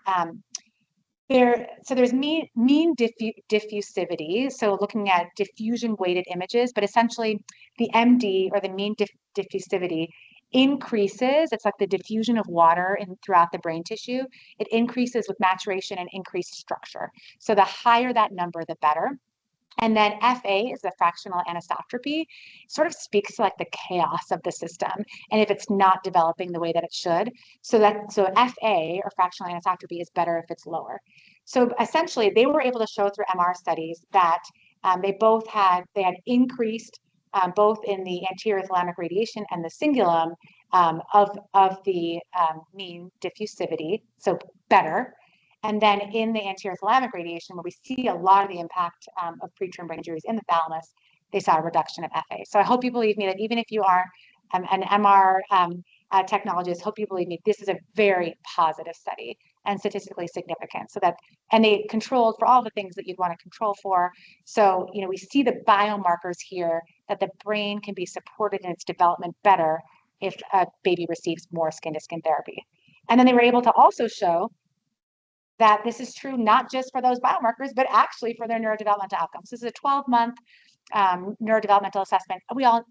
there's mean diffusivity, so looking at diffusion weighted images, but essentially the MD, or the mean diffusivity, increases. It's like the diffusion of water throughout the brain tissue. It increases with maturation and increased structure. So the higher that number, the better. And then FA is the fractional anisotropy, sort of speaks to like the chaos of the system, and if it's not developing the way that it should. So FA, or fractional anisotropy, is better if it's lower. So essentially, they were able to show through MR studies that they had increased both in the anterior thalamic radiation and the cingulum of the mean diffusivity, so better. And then in the anterior thalamic radiation, where we see a lot of the impact of preterm brain injuries in the thalamus, they saw a reduction of FA. So I hope you believe me that even if you are an MR technologist, hope you believe me, this is a very positive study and statistically significant. And they controlled for all the things that you'd want to control for. So, we see the biomarkers here that the brain can be supported in its development better if a baby receives more skin-to-skin therapy. And then they were able to also show that this is true not just for those biomarkers, but actually for their neurodevelopmental outcomes. This is a 12-month neurodevelopmental assessment.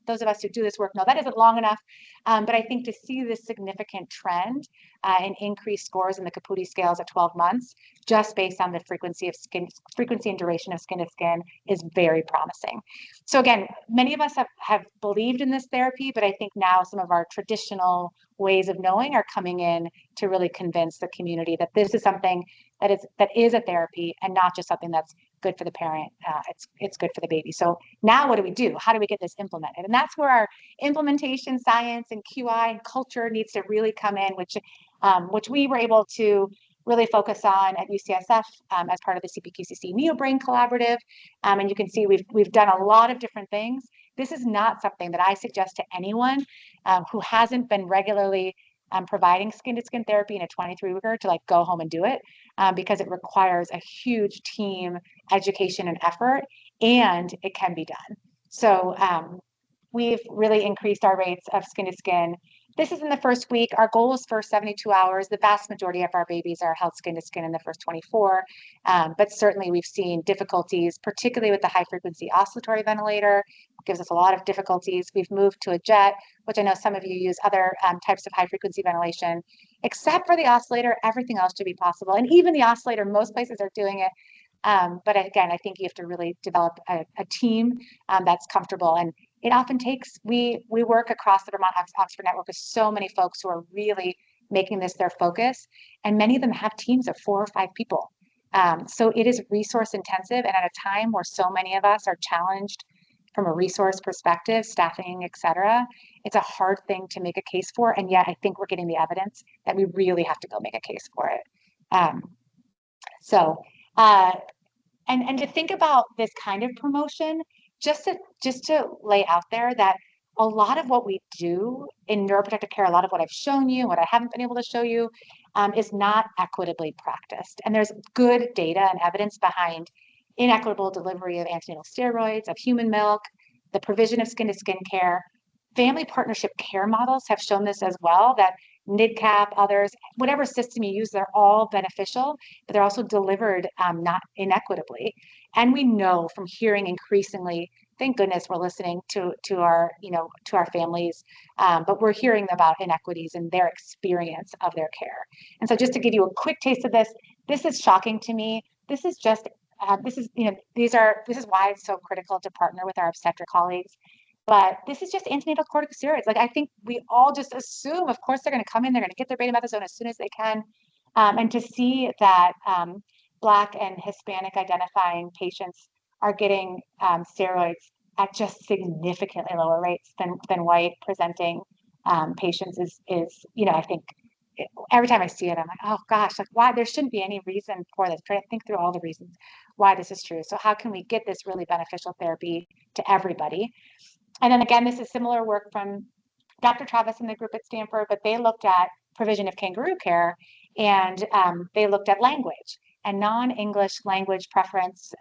Those of us who do this work know that isn't long enough, but I think to see this significant trend in increased scores in the Caputi scales at 12 months, just based on the frequency and duration of skin to skin, is very promising. So again, many of us have believed in this therapy, but I think now some of our traditional ways of knowing are coming in to really convince the community that this is something that is a therapy and not just something that's good for the parent. It's good for the baby. So now what do we do? How do we get this implemented? And that's where our implementation science and QI and culture needs to really come in, which we were able to really focus on at UCSF as part of the CPQCC NeoBrain Collaborative. And you can see we've done a lot of different things. This is not something that I suggest to anyone who hasn't been regularly providing skin-to-skin therapy in a 23-weeker to go home and do it, because it requires a huge team education and effort, and it can be done. So we've really increased our rates of skin-to-skin this is in the first week. Our goal is for 72 hours. The vast majority of our babies are held skin to skin in the first 24, but certainly we've seen difficulties, particularly with the high frequency oscillatory ventilator. It gives us a lot of difficulties. We've moved to a jet, which I know some of you use other types of high frequency ventilation. Except for the oscillator, everything else should be possible. And even the oscillator, most places are doing it. But again, I think you have to really develop a team that's comfortable. And it often takes, we work across the Vermont Oxford network with so many folks who are really making this their focus. And many of them have teams of 4 or 5 people. So it is resource intensive. And at a time where so many of us are challenged from a resource perspective, staffing, et cetera, it's a hard thing to make a case for. And yet I think we're getting the evidence that we really have to go make a case for it. And to think about this kind of promotion, just to lay out there that a lot of what we do in neuroprotective care, a lot of what I've shown you, what I haven't been able to show you, is not equitably practiced. And there's good data and evidence behind inequitable delivery of antenatal steroids, of human milk, the provision of skin-to-skin care. Family partnership care models have shown this as well, that NIDCAP, others, whatever system you use, they're all beneficial, but they're also delivered not inequitably. And we know from hearing increasingly, thank goodness we're listening to our, to our families, but we're hearing about inequities in their experience of their care. And so just to give you a quick taste of this is shocking to me. This is just, this is why it's so critical to partner with our obstetric colleagues. But this is just antenatal corticosteroids. Like, I think we all just assume, of course, they're going to come in, they're going to get their betamethasone as soon as they can. And to see that Black and Hispanic identifying patients are getting steroids at just significantly lower rates than white presenting patients is, I think every time I see it, I'm like, oh gosh, like why? There shouldn't be any reason for this. Try to think through all the reasons why this is true. So how can we get this really beneficial therapy to everybody? And then again, this is similar work from Dr. Travis and the group at Stanford, but they looked at provision of kangaroo care, and they looked at language and non-English language preference.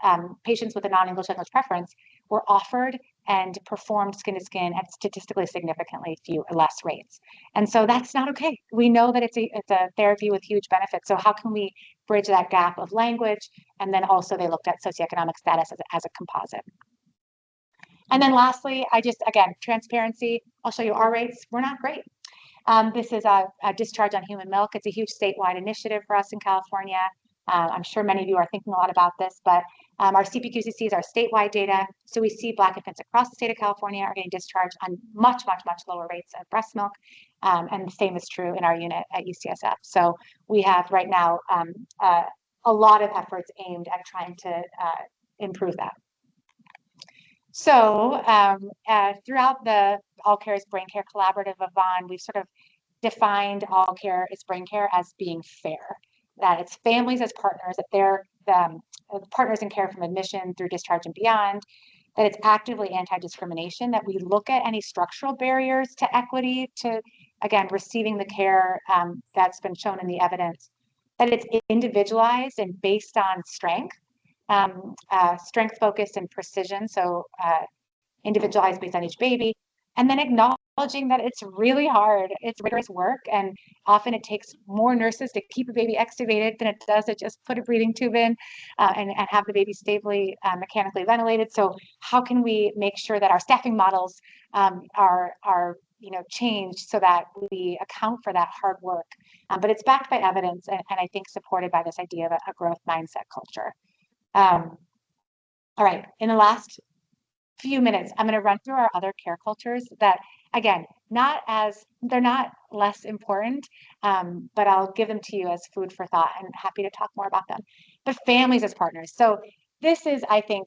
Patients with a non-English language preference were offered and performed skin to skin at statistically significantly less rates. And so that's not okay. We know that it's a therapy with huge benefits. So how can we bridge that gap of language? And then also they looked at socioeconomic status as a composite. And then lastly, again, transparency, I'll show you our rates. We're not great. This is a discharge on human milk. It's a huge statewide initiative for us in California. I'm sure many of you are thinking a lot about this, but our CPQCCs are statewide data. So we see Black infants across the state of California are getting discharged on much, much, much lower rates of breast milk. And the same is true in our unit at UCSF. So we have right now a lot of efforts aimed at trying to improve that. So throughout the All Care is Brain Care Collaborative of VON, we've sort of defined All Care is Brain Care as being fair, that it's families as partners, that they're partners in care from admission through discharge and beyond, that it's actively anti-discrimination, that we look at any structural barriers to equity, to, again, receiving the care that's been shown in the evidence, that it's individualized and based on strength, strength focused and precision, so individualized based on each baby, and then acknowledging that it's really hard, it's rigorous work, and often it takes more nurses to keep a baby extubated than it does to just put a breathing tube in and have the baby stably mechanically ventilated. So how can we make sure that our staffing models are changed so that we account for that hard work? But it's backed by evidence and I think supported by this idea of a growth mindset culture. All right, in the last few minutes, I'm going to run through our other care cultures that, again, they're not less important, but I'll give them to you as food for thought and happy to talk more about them. But families as partners. So this is, I think,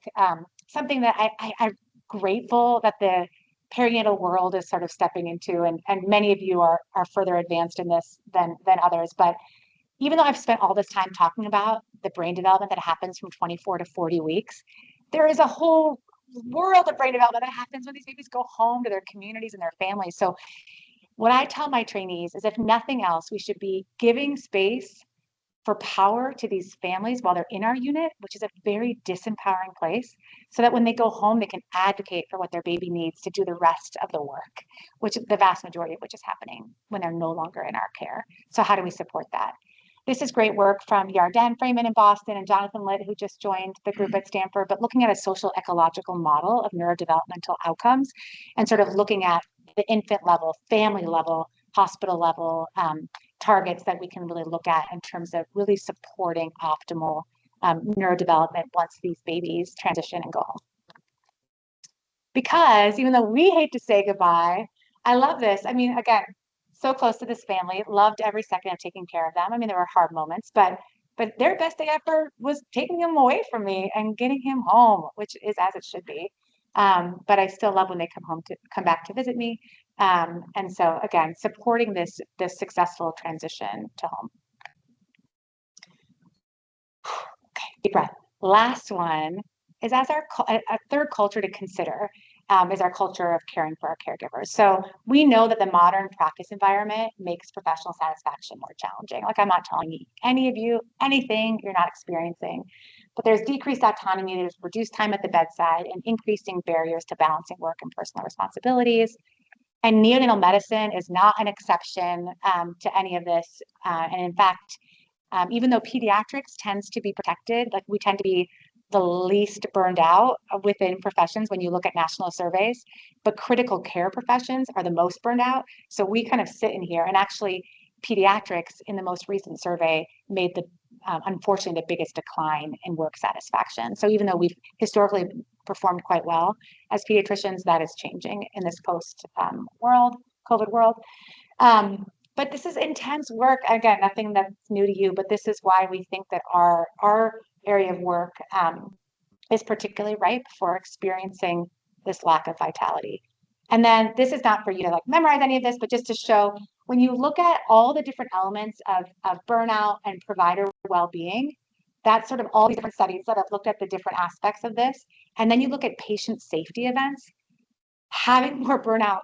something that I'm grateful that the perinatal world is sort of stepping into, and many of you are further advanced in this than others. But even though I've spent all this time talking about the brain development that happens from 24 to 40 weeks, there is a whole world of brain development that happens when these babies go home to their communities and their families. So what I tell my trainees is, if nothing else, we should be giving space for power to these families while they're in our unit, which is a very disempowering place, so that when they go home, they can advocate for what their baby needs to do the rest of the work, which the vast majority of which is happening when they're no longer in our care. So how do we support that? This is great work from Yarden Freeman in Boston and Jonathan Litt, who just joined the group at Stanford, but looking at a social ecological model of neurodevelopmental outcomes and sort of looking at the infant level, family level, hospital level targets that we can really look at in terms of really supporting optimal neurodevelopment once these babies transition and go home. Because even though we hate to say goodbye, I love this. I mean, again, so close to this family, loved every second of taking care of them. I mean, there were hard moments, but their best day ever was taking him away from me and getting him home, which is as it should be. But I still love when they come back to visit me. And so again, supporting this successful transition to home. Okay, deep breath. Last one is as a third culture to consider is our culture of caring for our caregivers. So we know that the modern practice environment makes professional satisfaction more challenging. Like, I'm not telling any of you anything you're not experiencing, but there's decreased autonomy, there's reduced time at the bedside, and increasing barriers to balancing work and personal responsibilities. And neonatal medicine is not an exception to any of this. And in fact, even though pediatrics tends to be protected, like we tend to be the least burned out within professions when you look at national surveys, but critical care professions are the most burned out. So we kind of sit in here, and actually pediatrics in the most recent survey made the unfortunately the biggest decline in work satisfaction. So even though we've historically performed quite well as pediatricians, that is changing in this post COVID world. But this is intense work. Again, nothing that's new to you, but this is why we think that our area of work is particularly ripe for experiencing this lack of vitality. And then this is not for you to like memorize any of this, but just to show when you look at all the different elements of burnout and provider well-being, that's sort of all these different studies that have looked at the different aspects of this. And then you look at patient safety events, having more burnout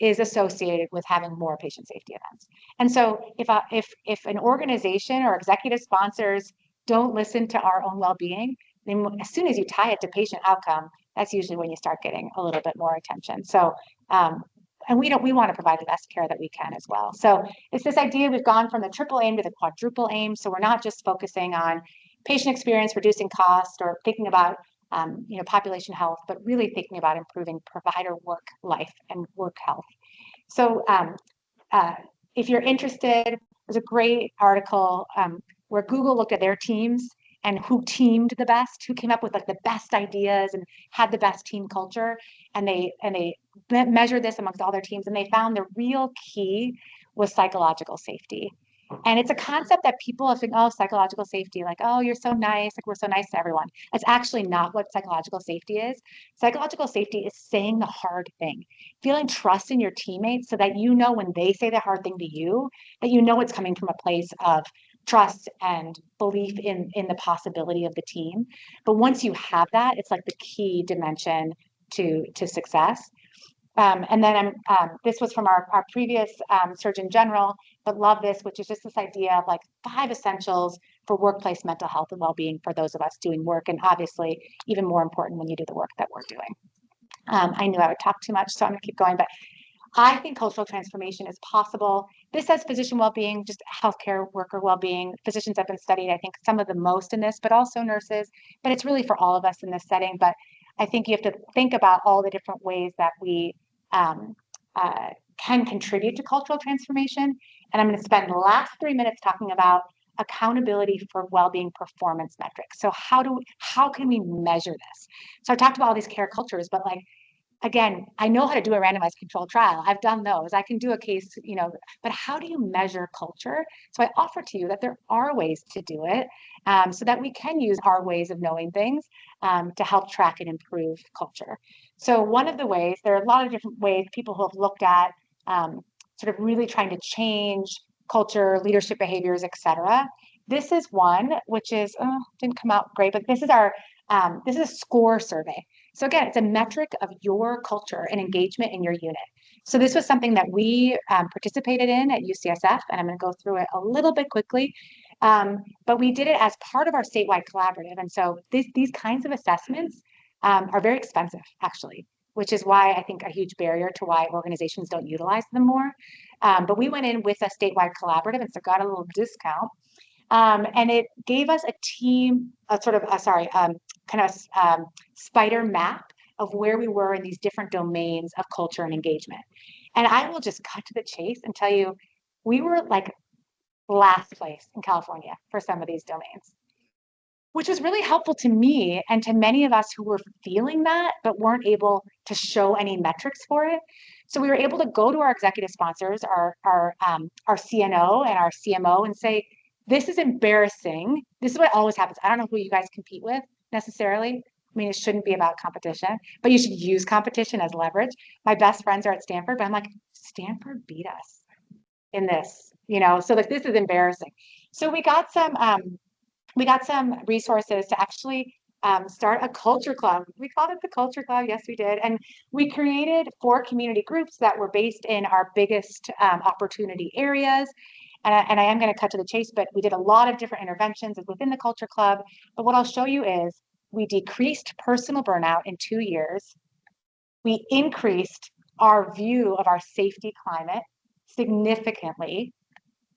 is associated with having more patient safety events. And so if an organization or executive sponsors don't listen to our own well-being, then as soon as you tie it to patient outcome, that's usually when you start getting a little bit more attention. So, and we want to provide the best care that we can as well. So it's this idea we've gone from the triple aim to the quadruple aim. So we're not just focusing on patient experience, reducing cost, or thinking about population health, but really thinking about improving provider work life and work health. So if you're interested, there's a great article where Google looked at their teams and who teamed the best, who came up with like the best ideas and had the best team culture. And they measured this amongst all their teams, and they found the real key was psychological safety. And it's a concept that people have think, oh, psychological safety, like, oh, you're so nice, like we're so nice to everyone. It's actually not what psychological safety is. Psychological safety is saying the hard thing, feeling trust in your teammates so that you know when they say the hard thing to you, that you know it's coming from a place of trust and belief in the possibility of the team. But once you have that, it's like the key dimension to success. And then this was from our previous Surgeon General, but love this, which is just this idea of like 5 essentials for workplace mental health and well-being for those of us doing work, and obviously even more important when you do the work that we're doing. I knew I would talk too much, so I'm gonna keep going, but I think cultural transformation is possible. This says physician well-being, just healthcare worker well-being. Physicians have been studied, I think, some of the most in this, but also nurses, but it's really for all of us in this setting. But I think you have to think about all the different ways that we can contribute to cultural transformation. And I'm going to spend the last 3 minutes talking about accountability for well-being performance metrics. So how can we measure this? So I talked about all these care cultures, but like, again, I know how to do a randomized controlled trial. I've done those. I can do a case, but how do you measure culture? So I offer to you that there are ways to do it so that we can use our ways of knowing things to help track and improve culture. So one of the ways, there are a lot of different ways people who have looked at sort of really trying to change culture, leadership behaviors, et cetera. This is one, which is, didn't come out great, but this is this is a score survey. So again, it's a metric of your culture and engagement in your unit. So this was something that we participated in at UCSF, and I'm going to go through it a little bit quickly. But we did it as part of our statewide collaborative. And so these kinds of assessments are very expensive, actually, which is why I think a huge barrier to why organizations don't utilize them more. But we went in with a statewide collaborative and so got a little discount. And it gave us a team, kind of spider map of where we were in these different domains of culture and engagement. And I will just cut to the chase and tell you, we were like last place in California for some of these domains, which was really helpful to me and to many of us who were feeling that, but weren't able to show any metrics for it. So we were able to go to our executive sponsors, our CNO and our CMO and say, this is embarrassing. This is what always happens. I don't know who you guys compete with necessarily. I mean, it shouldn't be about competition, but you should use competition as leverage. My best friends are at Stanford, but I'm like, Stanford beat us in this, so like this is embarrassing. So we got some resources to actually start a culture club. We called it the culture club. Yes, we did. And we created 4 community groups that were based in our biggest opportunity areas. And I am going to cut to the chase, but we did a lot of different interventions within the culture club. But what I'll show you is we decreased personal burnout in 2 years. We increased our view of our safety climate significantly,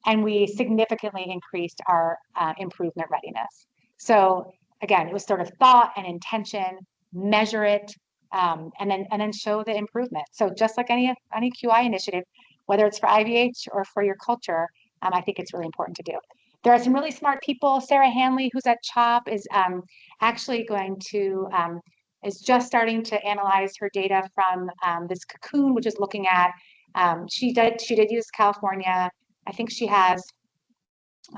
and we significantly increased our improvement readiness. So again, it was sort of thought and intention, measure it, and then show the improvement. So just like any QI initiative, whether it's for IVH or for your culture, I think it's really important to do. There are some really smart people. Sarah Hanley, who's at CHOP, is actually going to is just starting to analyze her data from this Cocoon, which is looking at she did use California. I think she has,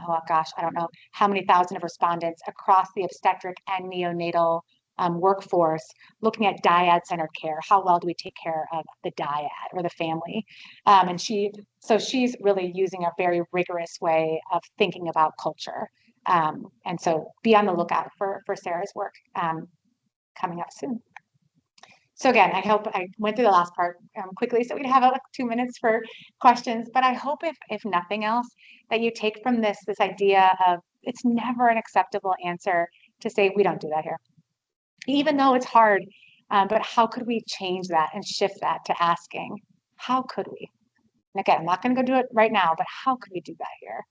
oh gosh, I don't know how many thousand of respondents across the obstetric and neonatal workforce, looking at dyad-centered care. How well do we take care of the dyad or the family? And she's really using a very rigorous way of thinking about culture. And so be on the lookout for Sarah's work coming up soon. So again, I hope I went through the last part quickly so we'd have like 2 minutes for questions, but I hope if nothing else that you take from this idea of it's never an acceptable answer to say we don't do that here. Even though it's hard, but how could we change that and shift that to asking, how could we? And again, I'm not going to go do it right now, but how could we do that here?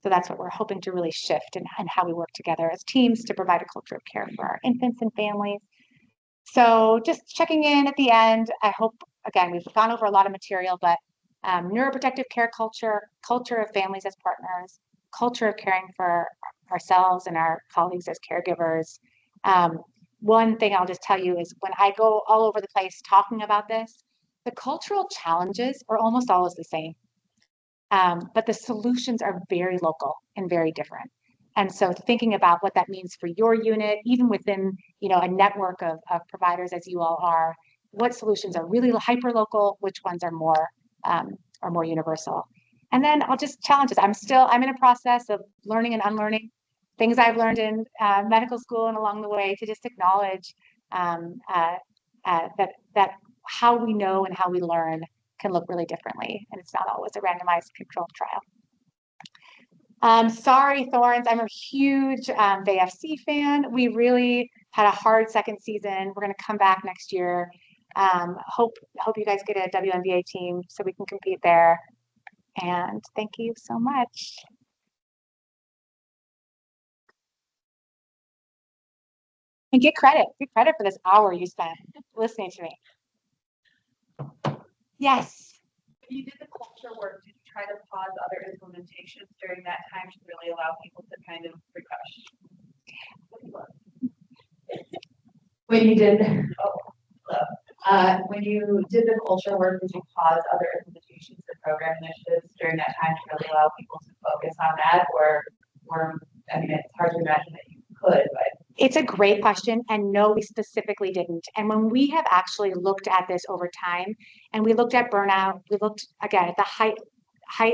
So that's what we're hoping to really shift and how we work together as teams to provide a culture of care for our infants and families. So just checking in at the end, I hope, again, we've gone over a lot of material, but neuroprotective care culture of families as partners, culture of caring for ourselves and our colleagues as caregivers. One thing I'll just tell you is when I go all over the place talking about this, the cultural challenges are almost always the same, but the solutions are very local and very different. And so thinking about what that means for your unit, even within a network of providers as you all are, what solutions are really hyper-local, which ones are more universal. And then I'll just challenge us. I'm in a process of learning and unlearning things I've learned in medical school and along the way to just acknowledge that how we know and how we learn can look really differently. And it's not always a randomized controlled trial. Sorry, Thorns, I'm a huge VFC fan. We really had a hard second season. We're going to come back next year. Hope you guys get a WNBA team so we can compete there. And thank you so much. And get credit for this hour you spent listening to me. Yes. You did the culture work. Did you try to pause other implementations during that time to really allow people to kind of refresh? When you did the culture work, did you pause other implementations or program initiatives during that time to really allow people to focus on that, or I mean, it's hard to imagine that you could, but. It's a great question, and no, we specifically didn't. And when we have actually looked at this over time, and we looked at burnout, we looked again at the height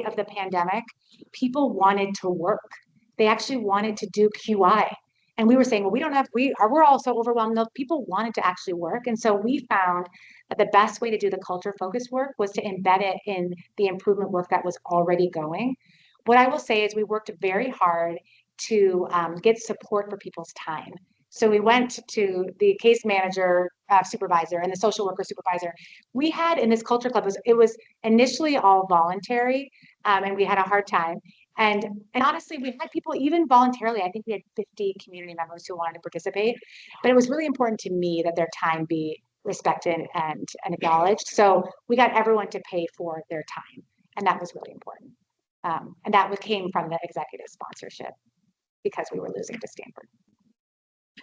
of the pandemic, people wanted to work. They actually wanted to do QI. And we were saying, well, we're all so overwhelmed. No, people wanted to actually work. And so we found that the best way to do the culture focused work was to embed it in the improvement work that was already going. what I will say is we worked very hard to get support for people's time. So we went to the case manager, supervisor, and the social worker supervisor. We had in this culture club, it was initially all voluntary, and we had a hard time. And honestly, we had people even voluntarily, I think we had 50 community members who wanted to participate, but it was really important to me that their time be respected and acknowledged. So we got everyone to pay for their time, and that was really important. And that came from the executive sponsorship because we were losing to Stanford.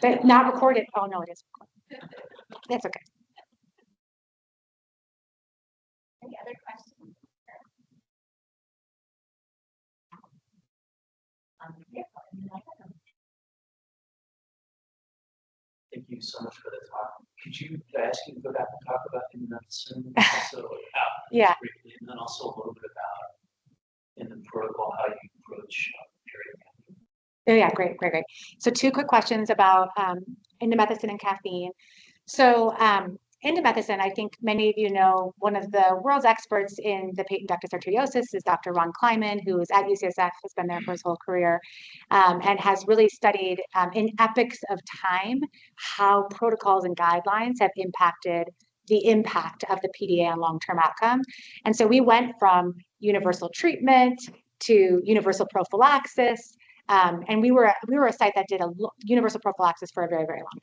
But not recorded. Oh, no, it is recorded. That's okay. Any other questions? Yeah. Thank you so much for the talk. Could I ask you to go back and talk about in medicine? So, Yeah. briefly, and then also a little bit about in the protocol how you approach period. Oh, yeah, great. So 2 quick questions about indomethacin and caffeine. So indomethacin, I think many of you know, one of the world's experts in the patent ductus arteriosus is Dr. Ron Kleiman, who is at UCSF, has been there for his whole career, and has really studied in epochs of time how protocols and guidelines have impacted the impact of the PDA on long-term outcome. And so we went from universal treatment to universal prophylaxis. And we were a site that did a universal prophylaxis for a very, very long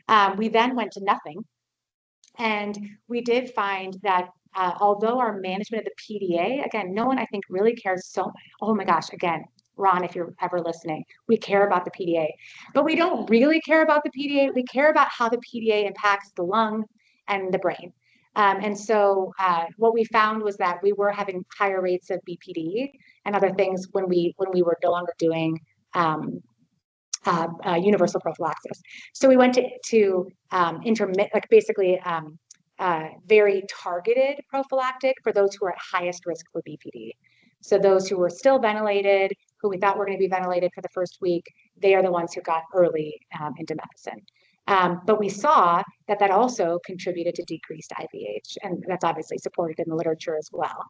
time. We then went to nothing. And we did find that although our management of the PDA, again, no one I think really cares so, oh my gosh, again, Ron, if you're ever listening, we care about the PDA, but we don't really care about the PDA. We care about how the PDA impacts the lung and the brain. And so what we found was that we were having higher rates of BPD and other things when we were no longer doing universal prophylaxis. So we went to intermittent, like basically very targeted prophylactic for those who are at highest risk for BPD. So those who were still ventilated, who we thought were going to be ventilated for the first week, they are the ones who got early indomethacin. But we saw that also contributed to decreased IVH, and that's obviously supported in the literature as well.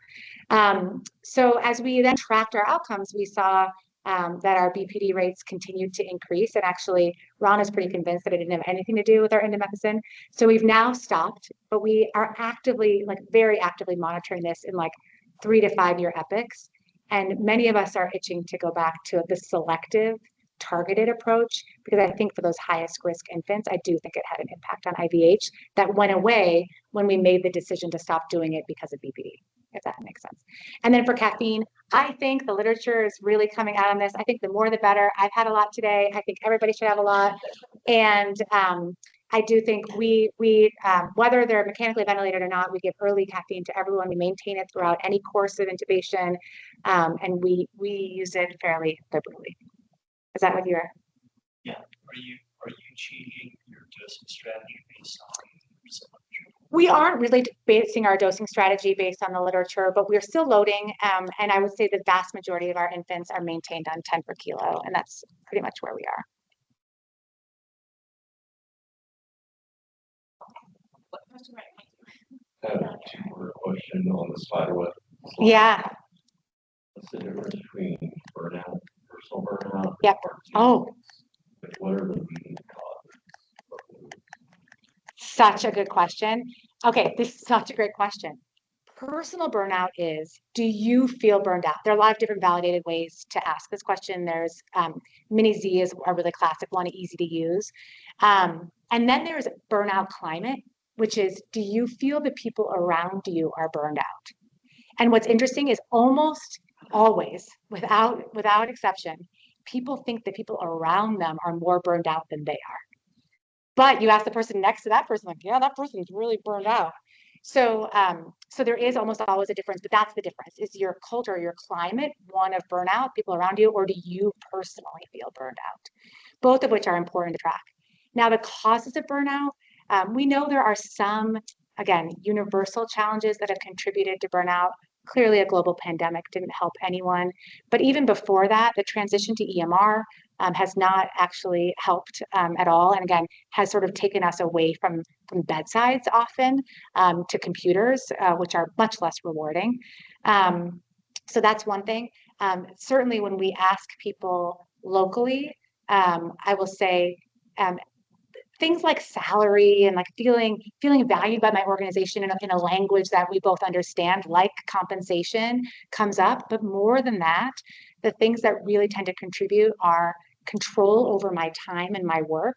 So as we then tracked our outcomes, we saw that our BPD rates continued to increase, and actually Ron is pretty convinced that it didn't have anything to do with our indomethacin. So we've now stopped, but we are actively, like very actively monitoring this in like 3 to 5 year epochs. And many of us are itching to go back to the selective targeted approach, because I think for those highest risk infants, I do think it had an impact on IVH that went away when we made the decision to stop doing it because of BPD, if that makes sense. And then for caffeine, I think the literature is really coming out on this. I think the more the better. I've had a lot today. I think everybody should have a lot. And I do think we whether they're mechanically ventilated or not, we give early caffeine to everyone. We maintain it throughout any course of intubation, and we use it fairly liberally. Is that what you're? Yeah. Are you changing your dosing strategy based on recent literature? We aren't really basing our dosing strategy based on the literature, but we're still loading. And I would say the vast majority of our infants are maintained on 10 per kilo, and that's pretty much where we are. I have a two-part question on the spider web. Yeah. What's the difference between burnout, personal burnout? Yep. Oh. Like, what are the leading causes? Such a good question. Okay, this is such a great question. Personal burnout is, do you feel burned out? There are a lot of different validated ways to ask this question. There's Mini Z is a really classic one, easy to use. And then there's burnout climate, which is, do you feel the people around you are burned out? And what's interesting is almost always, without exception, people think the people around them are more burned out than they are. But you ask the person next to that person, like, yeah, that person's really burned out. So, so there is almost always a difference, but that's the difference. Is your culture, your climate, one of burnout, people around you, or do you personally feel burned out? Both of which are important to track. Now, the causes of burnout, we know there are some, again, universal challenges that have contributed to burnout. Clearly, a global pandemic didn't help anyone. But even before that, the transition to EMR has not actually helped at all. And again, has sort of taken us away from bedsides often to computers, which are much less rewarding. So that's one thing. Certainly when we ask people locally, I will say things like salary and like feeling valued by my organization in a language that we both understand, like compensation, comes up. But more than that, the things that really tend to contribute are control over my time and my work.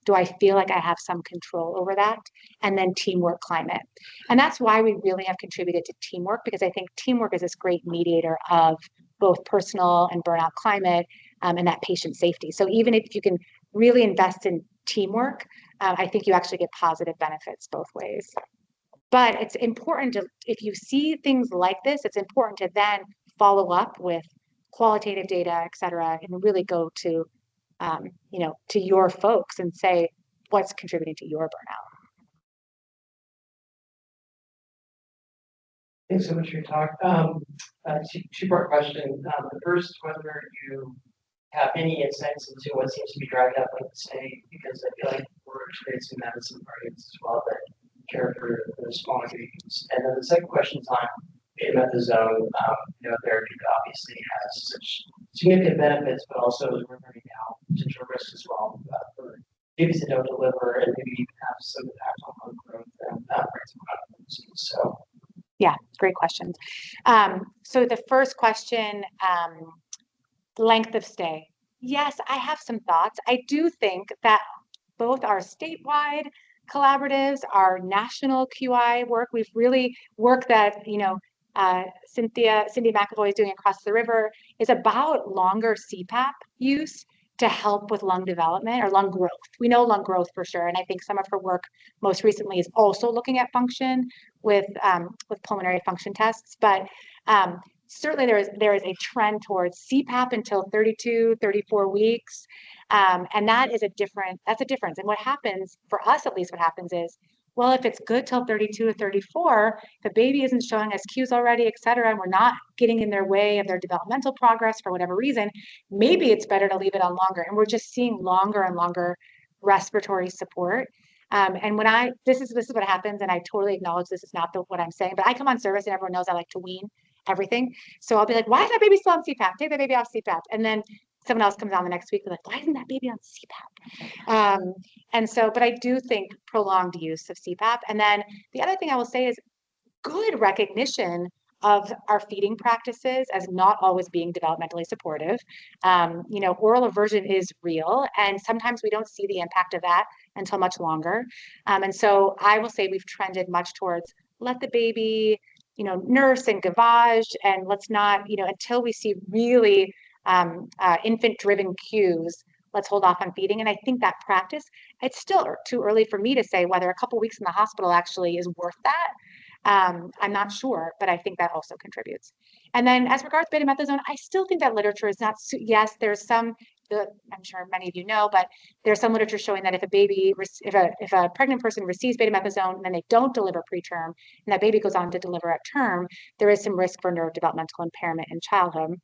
Do I feel like I have some control over that? And then teamwork climate. And that's why we really have contributed to teamwork, because I think teamwork is this great mediator of both personal and burnout climate, and that patient safety. So even if you can really invest in teamwork, I think you actually get positive benefits both ways. But it's important to, if you see things like this, it's important to then follow up with qualitative data, et cetera, and really go to, to your folks and say, what's contributing to your burnout? Thanks so much for your talk. Two-part question. The first, whether you have any insights into what seems to be driving up like the state, because I feel like we're experiencing that in some audience as well that care for the smaller babies. And then the second question is on betamethasone. Therapy that obviously has such significant benefits, but also as we're learning now, potential risks as well for babies that don't deliver and maybe even have some impact on growth and rates of chronic disease. So. Yeah, great questions. So the first question, length of stay. Yes, I have some thoughts. I do think that both our statewide collaboratives, our national QI work, we've really worked that, Cindy McAvoy is doing across the river, is about longer CPAP use to help with lung development or lung growth. We know lung growth for sure. And I think some of her work most recently is also looking at function with pulmonary function tests. But certainly there is a trend towards CPAP until 32, 34 weeks. And that's a difference. And what happens, for us at least, what happens is, well, if it's good till 32 or 34, the baby isn't showing us cues already, et cetera, and we're not getting in their way of their developmental progress for whatever reason, maybe it's better to leave it on longer. And we're just seeing longer and longer respiratory support. And when this is what happens, and I totally acknowledge this is not what I'm saying, but I come on service and everyone knows I like to wean everything. So I'll be like, why is that baby still on CPAP? Take that baby off CPAP. And then someone else comes on the next week, they're like, why isn't that baby on CPAP? But I do think prolonged use of CPAP. And then the other thing I will say is good recognition of our feeding practices as not always being developmentally supportive. Oral aversion is real, and sometimes we don't see the impact of that until much longer. And so I will say we've trended much towards let the baby, nurse and gavage, and let's not, until we see really infant-driven cues, let's hold off on feeding. And I think that practice, it's still too early for me to say whether a couple weeks in the hospital actually is worth that. I'm not sure, but I think that also contributes. And then as regards betamethasone, I still think that literature is not, yes, there's some, I'm sure many of you know, but there's some literature showing that if a pregnant person receives betamethasone and then they don't deliver preterm, and that baby goes on to deliver at term, there is some risk for neurodevelopmental impairment in childhood.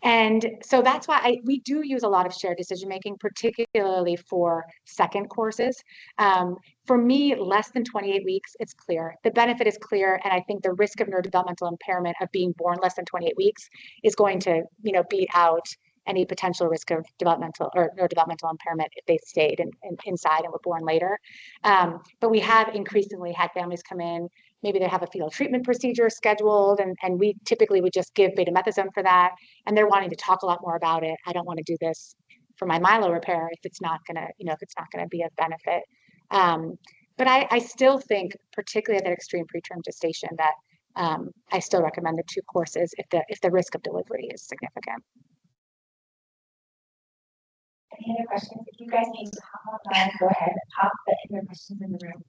And so that's why we do use a lot of shared decision-making, particularly for second courses. For me, less than 28 weeks, it's clear. The benefit is clear, and I think the risk of neurodevelopmental impairment of being born less than 28 weeks is going to, beat out any potential risk of developmental or neurodevelopmental impairment if they stayed inside and were born later. But we have increasingly had families come in, maybe they have a fetal treatment procedure scheduled, and we typically would just give betamethasone for that, and they're wanting to talk a lot more about it. I don't want to do this for my myelo repair if it's not gonna, be of benefit. But I still think, particularly at that extreme preterm gestation, that I still recommend the 2 courses if the risk of delivery is significant. Any other questions? If you guys need to hop online, go ahead and pop the other questions in the room.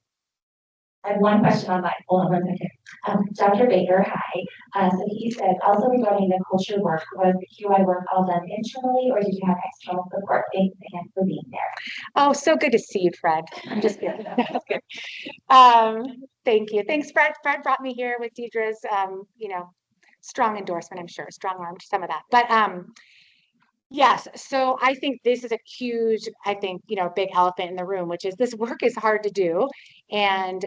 I have one question online. Hold on 1 second. Dr. Baker, hi. So he says, also regarding the culture work, was the QI work all done internally, or did you have external support? Thanks again for being there. Oh, so good to see you, Fred. I'm just kidding. That's good. Thank you. Thanks, Fred. Fred brought me here with Deidre's, strong endorsement, I'm sure, strong armed some of that. But yes, so I think this is a huge, big elephant in the room, which is this work is hard to do, and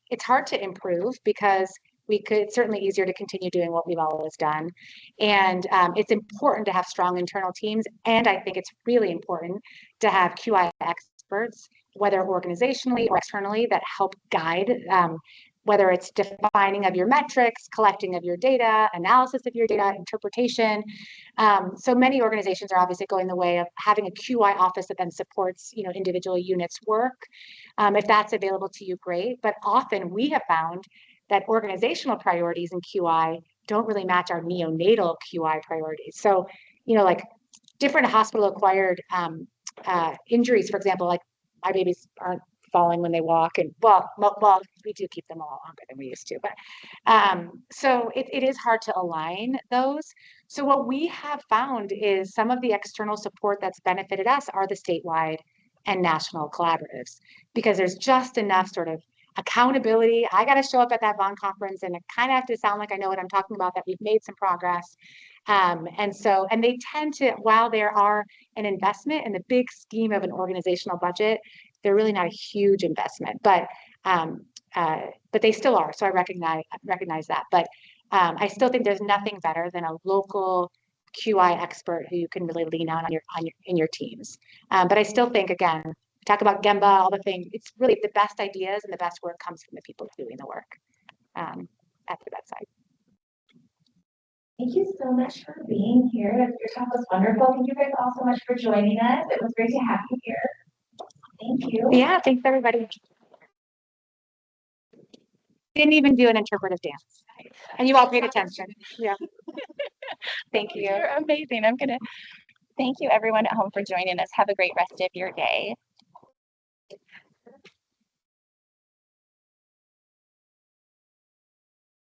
it's hard to improve because it's certainly easier to continue doing what we've always done. And it's important to have strong internal teams. And I think it's really important to have QI experts, whether organizationally or externally, that help guide, whether it's defining of your metrics, collecting of your data, analysis of your data, interpretation. So many organizations are obviously going the way of having a QI office that then supports, individual units' work. If that's available to you, great. But often we have found that organizational priorities in QI don't really match our neonatal QI priorities. So, like different hospital-acquired injuries, for example, like my babies aren't falling when they walk, and well, we do keep them a lot longer than we used to, but so it is hard to align those. So what we have found is some of the external support that's benefited us are the statewide and national collaboratives, because there's just enough sort of accountability. I got to show up at that Vaughn conference and it kind of have to sound like I know what I'm talking about, that we've made some progress. And they tend to, while there are an investment in the big scheme of an organizational budget, they're really not a huge investment, but they still are. So I recognize that. But I still think there's nothing better than a local QI expert who you can really lean on in your teams. But I still think, again, talk about Gemba, all the things. It's really the best ideas and the best work comes from the people doing the work at the bedside. Thank you so much for being here. Your talk was wonderful. Thank you guys all so much for joining us. It was great to have you here. Thank you. Yeah, thanks everybody. Didn't even do an interpretive dance, and you all paid attention. Yeah. Thank you. You're amazing. Thank you everyone at home for joining us. Have a great rest of your day.